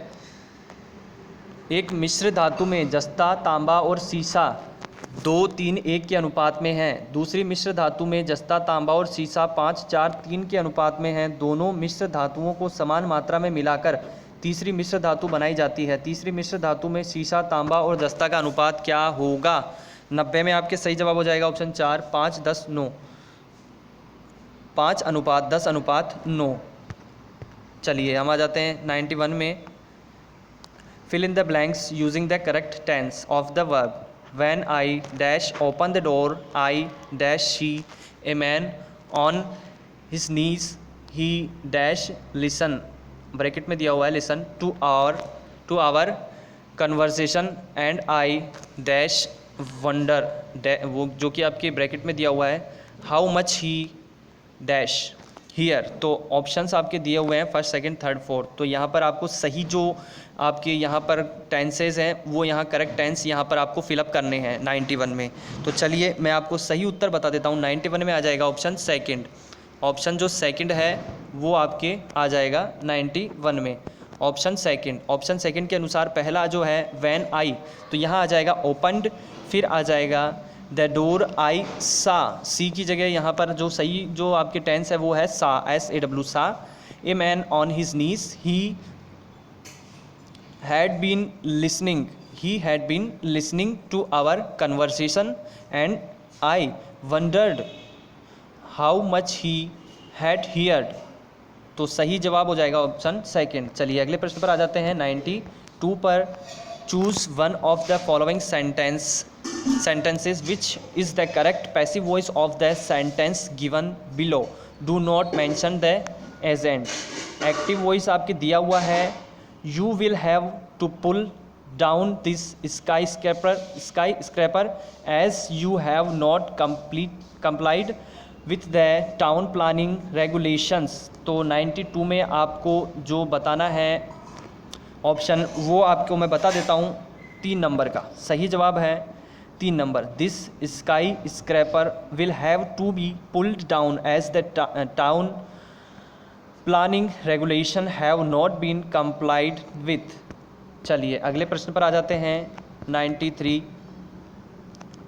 एक मिश्र धातु में जस्ता, तांबा और सीसा 2:3:1 के अनुपात में हैं। दूसरी मिश्र धातु में जस्ता, तांबा और सीसा 5:4:3 के अनुपात में हैं। दोनों मिश्र धातुओं को समान मात्रा में मिलाकर तीसरी मिश्र धातु बनाई जाती है। तीसरी मिश्र धातु में सीसा, तांबा और जस्ता का अनुपात क्या होगा? 90 में आपके सही जवाब हो जाएगा ऑप्शन 4, 5:10:9, 5:10:9। चलिए हम आ जाते हैं 91 में। Fill in the blanks using the correct tense of the verb. When I dash open the door, I dash see a man on his knees. He dash listen, bracket में दिया हुआ है listen to our conversation and I dash wonder, वो जो कि आपके bracket में दिया हुआ है how much he dash here। तो ऑप्शंस आपके दिए हुए हैं फर्स्ट, सेकंड, थर्ड, फोर्थ। तो यहाँ पर आपको सही जो आपके यहाँ पर टेंसेज हैं वो यहाँ करेक्ट टेंस यहाँ पर आपको फिलअप करने हैं 91 में। तो चलिए मैं आपको सही उत्तर बता देता हूँ। 91 में आ जाएगा ऑप्शन सेकंड। ऑप्शन जो सेकंड है वो आपके आ जाएगा 91 में, ऑप्शन सेकंड। ऑप्शन सेकंड के अनुसार पहला जो है व्हेन आई, तो यहाँ आ जाएगा ओपनड, फिर आ जाएगा द डोर आई सा, सी की जगह यहाँ पर जो सही जो आपके टेंस है वो है सा, SAW सा। A man on his knees, he had been listening to our conversation and I wondered how much he had heard। तो सही जवाब हो जाएगा ऑप्शन सेकंड। चलिए अगले प्रश्न पर आ जाते हैं 92 पर। Choose one of the following sentences which is the correct passive voice of the sentence given below. Do not mention the agent। Active voice आपके दिया हुआ है You will have to pull down this skyscraper as you have not complied with the town planning regulations। तो 92 में आपको जो बताना है ऑप्शन वो आपको मैं बता देता हूँ। 3 नंबर का सही जवाब है 3 नंबर। This skyscraper will have to be pulled down as the town planning regulation have not been complied with. चलिए अगले प्रश्न पर आ जाते हैं 93।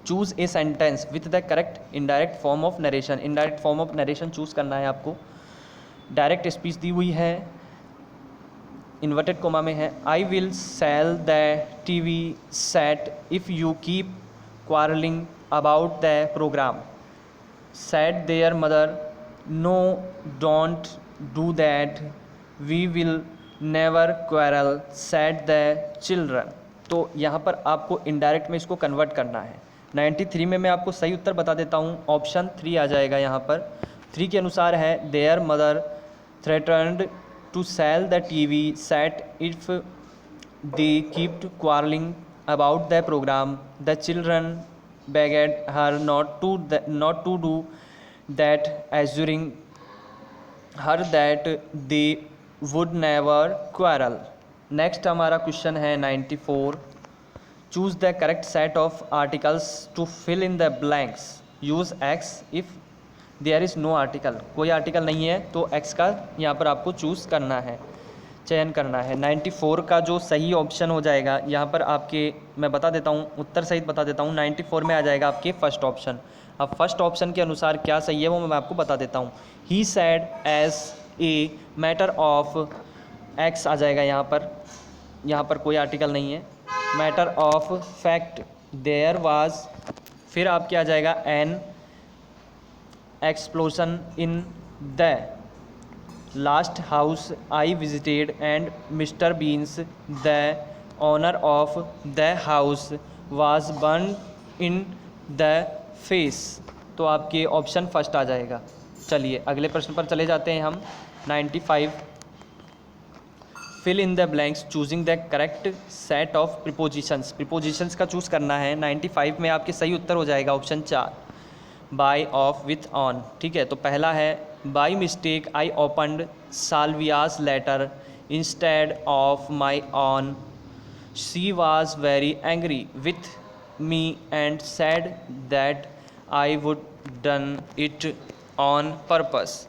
Choose a sentence with the correct indirect form of narration. Indirect form of narration choose करना है आपको। डायरेक्ट स्पीच दी हुई है, इन्वर्टेड कोमा में है। I will sell the TV set if you keep quarrelling about the programme. Said their mother, no don't do that, we will never quarrel, said the children। तो यहाँ पर आपको indirect में इसको कन्वर्ट करना है। 93 में मैं आपको सही उत्तर बता देता हूँ। ऑप्शन 3 आ जाएगा यहाँ पर। 3 के अनुसार है their mother threatened to sell the TV set if they kept quarreling about the program। The children begged her not to do that, assuring her that they would never quarrel. Next हमारा question है 94। Choose the correct set of articles to fill in the blanks. Use X if there is no article. कोई article नहीं है तो x का यहाँ पर आपको चूज़ करना है, चयन करना है। 94 का जो सही ऑप्शन हो जाएगा यहाँ पर आपके, मैं बता देता हूँ, उत्तर सहित बता देता हूँ। 94 में आ जाएगा आपके फर्स्ट ऑप्शन। अब फर्स्ट ऑप्शन के अनुसार क्या सही है वो मैं आपको बता देता हूँ। He said as a matter of x आ जाएगा यहाँ पर कोई आर्टिकल नहीं है। Matter of fact there was, फिर आपके आ जाएगा an explosion in the last house I visited and mister Beans the owner of the house was burn in the face. तो आपके ऑप्शन फर्स्ट आ जाएगा। चलिए अगले प्रश्न पर चले जाते हैं हम। 95 fill in the blanks choosing the correct set of prepositions. Prepositions का चूज़ करना है। 95 में आपके सही उत्तर हो जाएगा option 4, by, of, with, on. ठीक है, तो पहला है by mistake I opened Salvia's letter instead of my own, she was very angry with me and said that I would done it on purpose.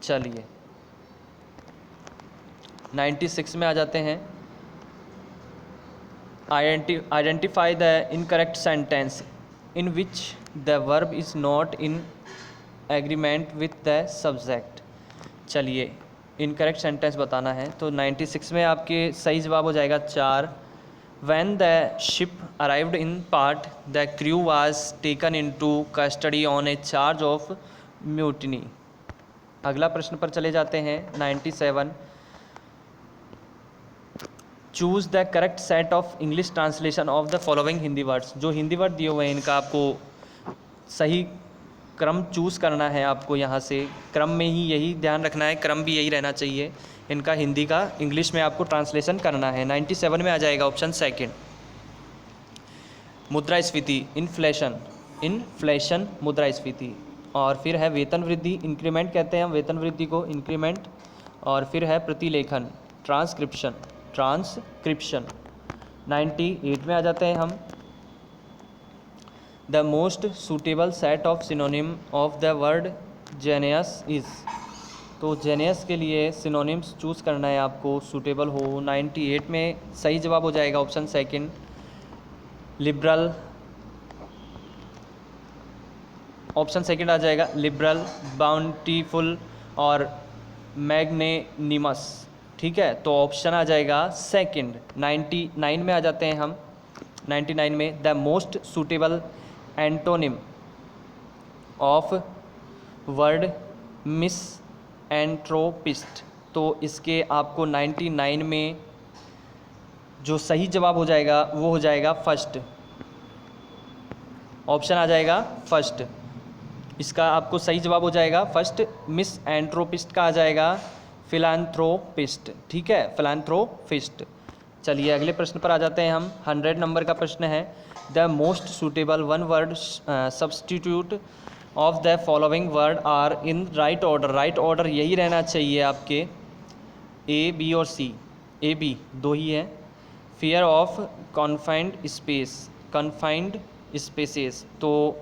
चलिए 96 में आ जाते हैं। Identify the incorrect sentence in which the verb is not in agreement with the subject. चलिए incorrect sentence बताना है। तो 96 में आपके सही जवाब हो जाएगा 4, when the ship arrived in part the crew was taken into custody on A charge of mutiny. अगला प्रश्न पर चले जाते हैं। 97 choose the correct set of English translation of the following Hindi words. जो हिंदी वर्ड दिए हुए हैं इनका आपको सही क्रम चूज़ करना है। आपको यहाँ से क्रम में ही यही ध्यान रखना है, क्रम भी यही रहना चाहिए इनका, हिंदी का इंग्लिश में आपको ट्रांसलेशन करना है। 97 में आ जाएगा ऑप्शन सेकंड, मुद्रास्फीति, इन्फ्लेशन मुद्रास्फीति। और फिर है वेतन वृद्धि, इंक्रीमेंट कहते हैं हम वेतन वृद्धि को, इंक्रीमेंट। और फिर है प्रतिलेखन, ट्रांसक्रिप्शन। 98 में आ जाते हैं हम। The most suitable set of synonym of the word genius is. तो जेनियस के लिए सिनोनिम्स चूज़ करना है आपको, सूटेबल हो। 98 में सही जवाब हो जाएगा option second, liberal. Option second आ जाएगा लिबरल, बाउंटीफुल और मैग्नेनिमस। ठीक है, तो ऑप्शन आ जाएगा सेकंड। 99 में आ जाते हैं हम। 99 में the most suitable antonym of word misanthropist. तो इसके आपको 99 में जो सही जवाब हो जाएगा वो हो जाएगा फर्स्ट, ऑप्शन आ जाएगा फर्स्ट। इसका आपको सही जवाब हो जाएगा फर्स्ट, मिस एंट्रोपिस्ट का आ जाएगा फिलांथ्रोपिस्ट। ठीक है, फिलांथ्रोपिस्ट। चलिए अगले प्रश्न पर आ जाते हैं हम। 100 नंबर का प्रश्न है, the most suitable one word substitute of the following word are in right order. Right order यही रहना चाहिए आपके, ए, बी और सी। ए, बी दो ही हैं। Fear of confined space, confined spaces, तो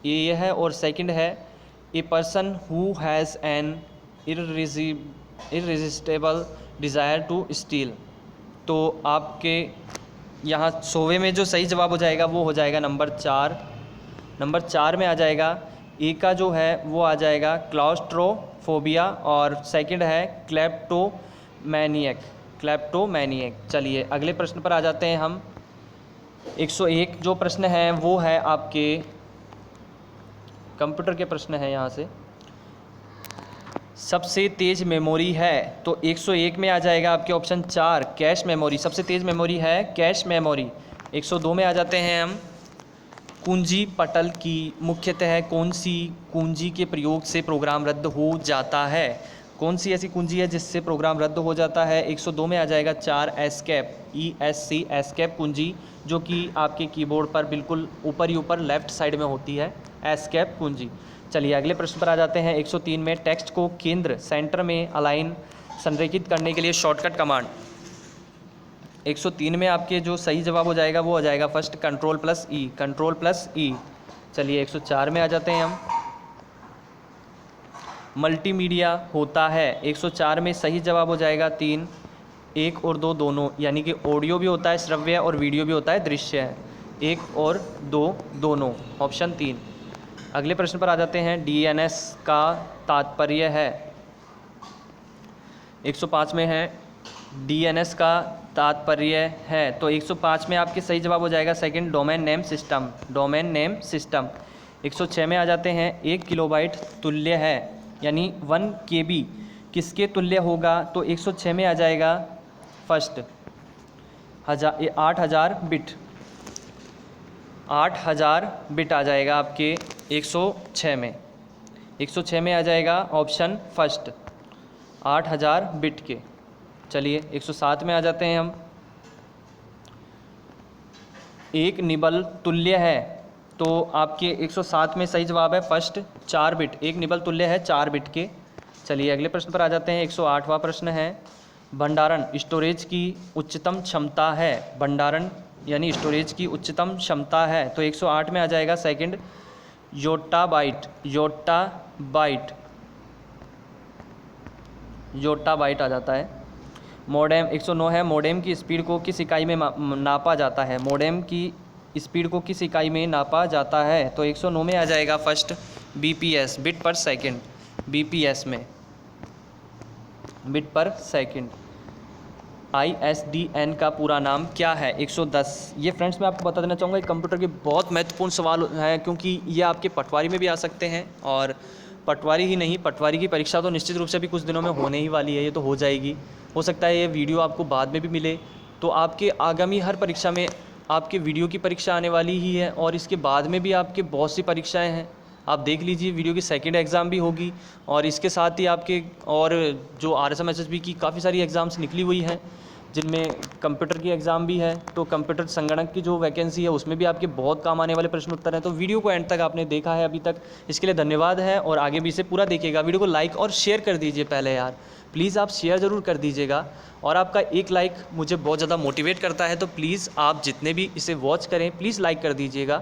ये है। और सेकंड है a person who has an irresistible desire to steal. तो आपके यहाँ 100वें में जो सही जवाब हो जाएगा वो हो जाएगा नंबर 4। नंबर 4 में आ जाएगा ए का जो है वो आ जाएगा क्लॉस्ट्रोफोबिया और सेकंड है क्लेप्टोमैनियक। चलिए अगले प्रश्न पर आ जाते हैं हम। 101 जो प्रश्न है वो है आपके कंप्यूटर के प्रश्न है। यहाँ से सबसे तेज़ मेमोरी है, तो 101 में आ जाएगा आपके ऑप्शन 4, कैश मेमोरी। सबसे तेज़ मेमोरी है कैश मेमोरी। 102 में आ जाते हैं हम। कुंजी पटल की मुख्यतः कौन सी कुंजी के प्रयोग से प्रोग्राम रद्द हो जाता है? कौन सी ऐसी कुंजी है जिससे प्रोग्राम रद्द हो जाता है? 102 में आ जाएगा 4, एस्केप, ESC एस्केप कुंजी, जो कि आपके कीबोर्ड पर बिल्कुल ऊपर ही ऊपर लेफ़्ट साइड में होती है, एस्केप कुंजी। चलिए अगले प्रश्न पर आ जाते हैं। 103 में टेक्स्ट को केंद्र सेंटर में अलाइन संरेखित करने के लिए शॉर्टकट कमांड। 103 में आपके जो सही जवाब हो जाएगा वो हो जाएगा फर्स्ट कंट्रोल+E, कंट्रोल+E। चलिए 104 में आ जाते हैं हम। मल्टीमीडिया होता है। 104 में सही जवाब हो जाएगा 3, 1 और 2 दोनों, यानी कि ऑडियो भी होता है श्रव्य और वीडियो भी होता है दृश्य है। 1 और 2 दोनों, ऑप्शन 3। अगले प्रश्न पर आ जाते हैं। DNS का तात्पर्य है। 105 में है DNS का तात्पर्य है, तो 105 में आपके सही जवाब हो जाएगा second domain name system, domain name system. 106 में आ जाते हैं। 1 किलोबाइट तुल्य है, यानी 1 KB किसके तुल्य होगा, तो 106 में आ जाएगा फर्स्ट 8000 बिट, 8000 बिट आ जाएगा आपके 106 में। 106 में आ जाएगा ऑप्शन फर्स्ट 8000 बिट के। चलिए 107 में आ जाते हैं हम। 1 निबल तुल्य है, तो आपके 107 में सही जवाब है फर्स्ट 4 बिट। 1 निबल तुल्य है 4 बिट के। चलिए अगले प्रश्न पर आ जाते हैं। 108वां प्रश्न है। भंडारण स्टोरेज की उच्चतम क्षमता है, भंडारण यानी स्टोरेज की उच्चतम क्षमता है, तो 108 में आ जाएगा सेकंड योटाबाइट, योटाबाइट, योटाबाइट आ जाता है। मोडेम 109 है। मोडेम की स्पीड को किस इकाई में नापा जाता है, मोडेम की स्पीड को किस इकाई में नापा जाता है, तो 109 में आ जाएगा फर्स्ट BPS, बिट पर सेकंड, BPS में, बिट पर सेकंड। ISDN का पूरा नाम क्या है, 110। ये फ्रेंड्स मैं आपको बता देना चाहूँगा, ये कंप्यूटर के बहुत महत्वपूर्ण सवाल हैं, क्योंकि ये आपके पटवारी में भी आ सकते हैं, और पटवारी ही नहीं, पटवारी की परीक्षा तो निश्चित रूप से भी कुछ दिनों में होने ही वाली है, ये तो हो जाएगी। हो सकता है ये वीडियो आपको बाद में भी मिले, तो आपके आगामी हर परीक्षा में आपके वीडियो की परीक्षा आने वाली ही है, और इसके बाद में भी आपके बहुत सी परीक्षाएं हैं। आप देख लीजिए, वीडियो की सेकंड एग्ज़ाम भी होगी, और इसके साथ ही आपके और जो RSM SSB की काफ़ी सारी एग्ज़ाम्स निकली हुई हैं, जिनमें कंप्यूटर की एग्ज़ाम भी है, तो कंप्यूटर संगणक की जो वैकेंसी है उसमें भी आपके बहुत काम आने वाले प्रश्न उत्तर हैं। तो वीडियो को एंड तक आपने देखा है अभी तक, इसके लिए धन्यवाद है, और आगे भी इसे पूरा देखिएगा। वीडियो को लाइक और शेयर कर दीजिए पहले यार, प्लीज़ आप शेयर ज़रूर कर दीजिएगा, और आपका एक लाइक मुझे बहुत ज़्यादा मोटिवेट करता है, तो प्लीज़ आप जितने भी इसे वॉच करें प्लीज़ लाइक कर दीजिएगा,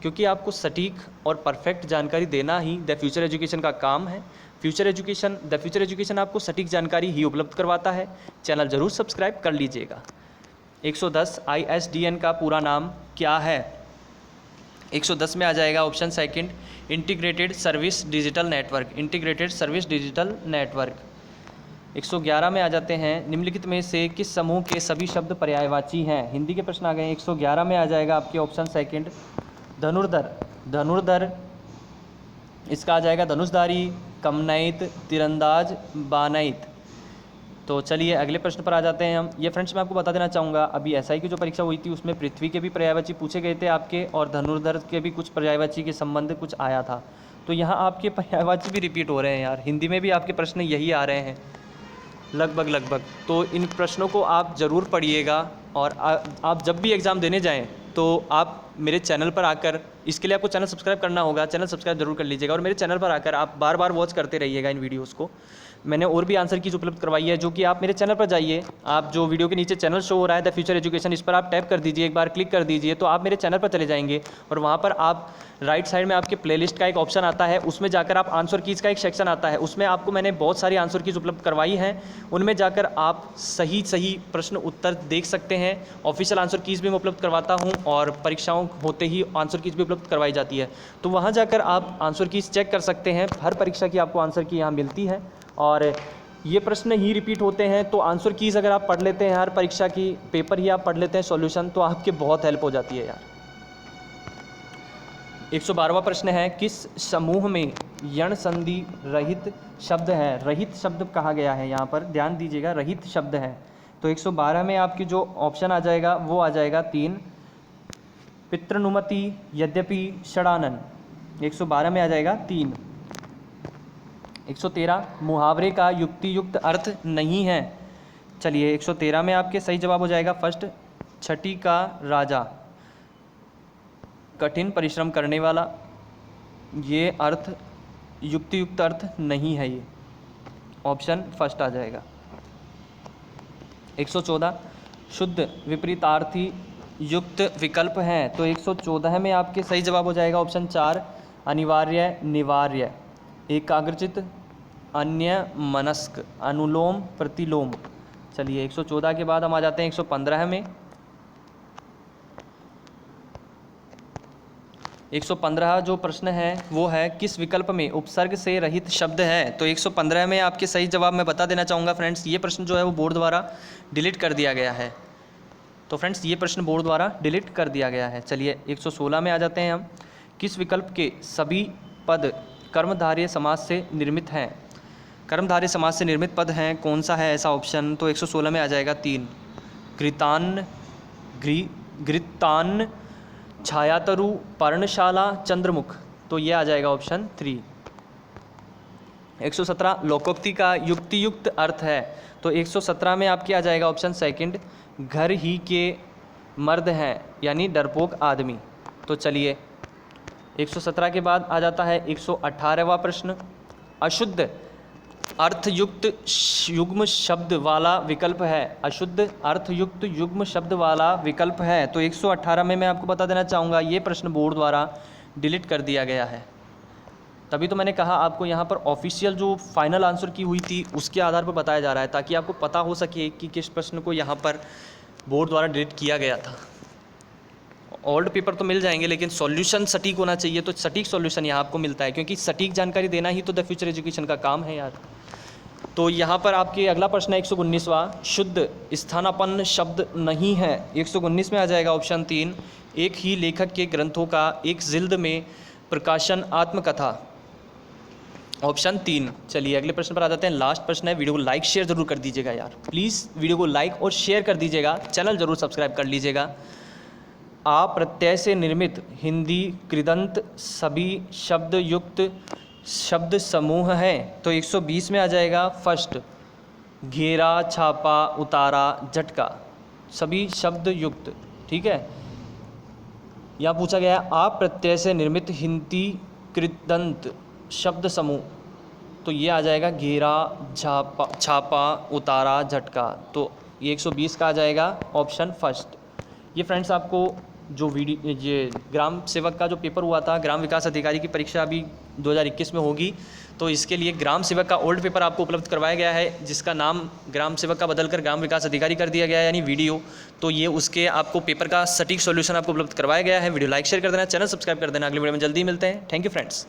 क्योंकि आपको सटीक और परफेक्ट जानकारी देना ही द फ्यूचर एजुकेशन का काम है। द फ्यूचर एजुकेशन आपको सटीक जानकारी ही उपलब्ध करवाता है। चैनल ज़रूर सब्सक्राइब कर लीजिएगा। 110 ISDN का पूरा नाम क्या है, 110 में आ जाएगा option second integrated service digital network, integrated service digital network. 111 में आ जाते हैं। निम्नलिखित में से किस समूह के सभी शब्द पर्यायवाची हैं, हिंदी के प्रश्न आ गए। 111 में आ जाएगा आपके ऑप्शन सेकंड धनुर्धर, धनुर्धर इसका आ जाएगा धनुषधारी, कमनैत, तीरंदाज, बानैत। तो चलिए अगले प्रश्न पर आ जाते हैं हम। ये फ्रेंड्स मैं आपको बता देना चाहूँगा, अभी SI की जो परीक्षा हुई थी उसमें पृथ्वी के भी पर्यायवाची पूछे गए थे आपके, और धनुर्धर के भी कुछ पर्यायवाची के संबंध कुछ आया था। तो यहाँ आपके पर्यायवाची भी रिपीट हो रहे हैं यार, हिंदी में भी आपके प्रश्न यही आ रहे हैं लगभग। तो इन प्रश्नों को आप ज़रूर पढ़िएगा, और आप जब भी एग्ज़ाम देने जाएँ तो आप मेरे चैनल पर आकर, इसके लिए आपको चैनल सब्सक्राइब करना होगा, चैनल सब्सक्राइब जरूर कर लीजिएगा, और मेरे चैनल पर आकर आप बार बार वॉच करते रहिएगा इन वीडियोस को। मैंने और भी आंसर कीज उपलब्ध करवाई है, जो कि आप मेरे चैनल पर जाइए, आप जो वीडियो के नीचे चैनल शो हो रहा है द फ्यूचर एजुकेशन, इस पर आप टैप कर दीजिए, एक बार क्लिक कर दीजिए, तो आप मेरे चैनल पर चले जाएंगे, और वहाँ पर आप राइट साइड में आपके प्लेलिस्ट का एक ऑप्शन आता है, उसमें जाकर आप आंसर कीज का एक सेक्शन आता है, उसमें आपको मैंने बहुत सारी आंसर कीज उपलब्ध करवाई हैं, उनमें जाकर आप सही प्रश्न उत्तर देख सकते हैं। ऑफिशियल आंसर कीज भी मैं उपलब्ध करवाता हूं, और परीक्षाओं होते ही आंसर कीज भी उपलब्ध करवाई जाती है, तो वहां जाकर आप आंसर कीज चेक कर सकते हैं। हर परीक्षा की आपको आंसर की यहाँ मिलती है, और ये प्रश्न ही रिपीट होते हैं, तो आंसर कीज अगर आप पढ़ लेते हैं, हर परीक्षा की पेपर ही आप पढ़ लेते हैं सॉल्यूशन, तो आपके बहुत हेल्प हो जाती है यार। 112वां प्रश्न है, किस समूह में यण संधि रहित शब्द है, रहित शब्द कहा गया है, यहाँ पर ध्यान दीजिएगा, रहित शब्द है। तो 112 में आपकी जो ऑप्शन आ जाएगा वो आ जाएगा 3 पितृनुमति, यद्यपि, षडानन। 112 में आ जाएगा 3। 113 मुहावरे का युक्ति युक्त अर्थ नहीं है। चलिए 113 में आपके सही जवाब हो जाएगा फर्स्ट छठी का राजा, कठिन परिश्रम करने वाला, ये अर्थ युक्तियुक्त अर्थ नहीं है ये, ऑप्शन फर्स्ट आ जाएगा। 114 शुद्ध विपरीतार्थी युक्त विकल्प हैं, तो 114 में आपके सही जवाब हो जाएगा ऑप्शन 4 अनिवार्य, निवार्य, एकाग्रचित, अन्य मनस्क, अनुलोम प्रतिलोम। चलिए 114 के बाद हम आ जाते हैं 115 में। 115 जो प्रश्न है वो है किस विकल्प में उपसर्ग से रहित शब्द है, तो 115 में आपके सही जवाब मैं बता देना चाहूँगा फ्रेंड्स, ये प्रश्न जो है वो बोर्ड द्वारा डिलीट कर दिया गया है। तो फ्रेंड्स ये प्रश्न बोर्ड द्वारा डिलीट कर दिया गया है। चलिए 116 में आ जाते हैं हम। किस विकल्प के सभी पद कर्मधारय समास से निर्मित हैं? कर्मधारय समास से निर्मित पद हैं, कौन सा है ऐसा ऑप्शन, तो 116 में आ जाएगा 3 घृतान, घृतान, छायातरु, पर्णशाला, चंद्रमुख, तो ये आ जाएगा ऑप्शन 3। 117 लोकोक्ति का युक्तियुक्त अर्थ है, तो 117 में आपके आ जाएगा ऑप्शन सेकंड घर ही के मर्द हैं यानी डरपोक आदमी। तो चलिए 117 के बाद आ जाता है 118वां प्रश्न अशुद्ध अर्थयुक्त युग्म शब्द वाला विकल्प है, अशुद्ध अर्थयुक्त युग्म शब्द वाला विकल्प है, तो 118 में मैं आपको बता देना चाहूँगा ये प्रश्न बोर्ड द्वारा डिलीट कर दिया गया है। तभी तो मैंने कहा आपको यहाँ पर ऑफिशियल जो फाइनल आंसर की हुई थी उसके आधार पर बताया जा रहा है, ताकि आपको पता हो सके कि किस प्रश्न को यहाँ पर बोर्ड द्वारा डिलीट किया गया था। ओल्ड पेपर तो मिल जाएंगे लेकिन सॉल्यूशन सटीक होना चाहिए, तो सटीक सॉल्यूशन यहाँ आपको मिलता है, क्योंकि सटीक जानकारी देना ही तो द फ्यूचर एजुकेशन का काम है यार। तो यहाँ पर आपके अगला प्रश्न है 119वां शुद्ध स्थानापन्न शब्द नहीं है, 119 में आ जाएगा ऑप्शन 3 एक ही लेखक के ग्रंथों का एक जिल्द में प्रकाशन आत्मकथा, ऑप्शन 3। चलिए अगले प्रश्न पर आ जाते हैं, लास्ट प्रश्न है। वीडियो को लाइक शेयर जरूर कर दीजिएगा यार, प्लीज़ वीडियो को लाइक और शेयर कर दीजिएगा, चैनल जरूर सब्सक्राइब कर लीजिएगा। आ प्रत्यय से निर्मित हिंदी कृदंत सभी शब्द युक्त शब्द समूह है, तो 120 में आ जाएगा फर्स्ट घेरा, छापा, उतारा, झटका, सभी शब्द युक्त। ठीक है, यहाँ पूछा गया है आ प्रत्यय से निर्मित हिंदी कृदंत शब्द समूह, तो ये आ जाएगा घेरा, छापा, उतारा, झटका, तो ये 120 का आ जाएगा ऑप्शन फर्स्ट। ये फ्रेंड्स आपको जो ये ग्राम सेवक का जो पेपर हुआ था, ग्राम विकास अधिकारी की परीक्षा अभी 2021 में होगी, तो इसके लिए ग्राम सेवक का ओल्ड पेपर आपको उपलब्ध करवाया गया है, जिसका नाम ग्राम सेवक का बदलकर ग्राम विकास अधिकारी कर दिया गया है, यानी वीडियो। तो ये उसके आपको पेपर का सटीक सॉल्यूशन आपको उपलब्ध करवाया गया है। वीडियो लाइक शेयर कर देना, चैनल सब्सक्राइब कर देना। अगले वीडियो में जल्दी मिलते हैं। Thank you friends.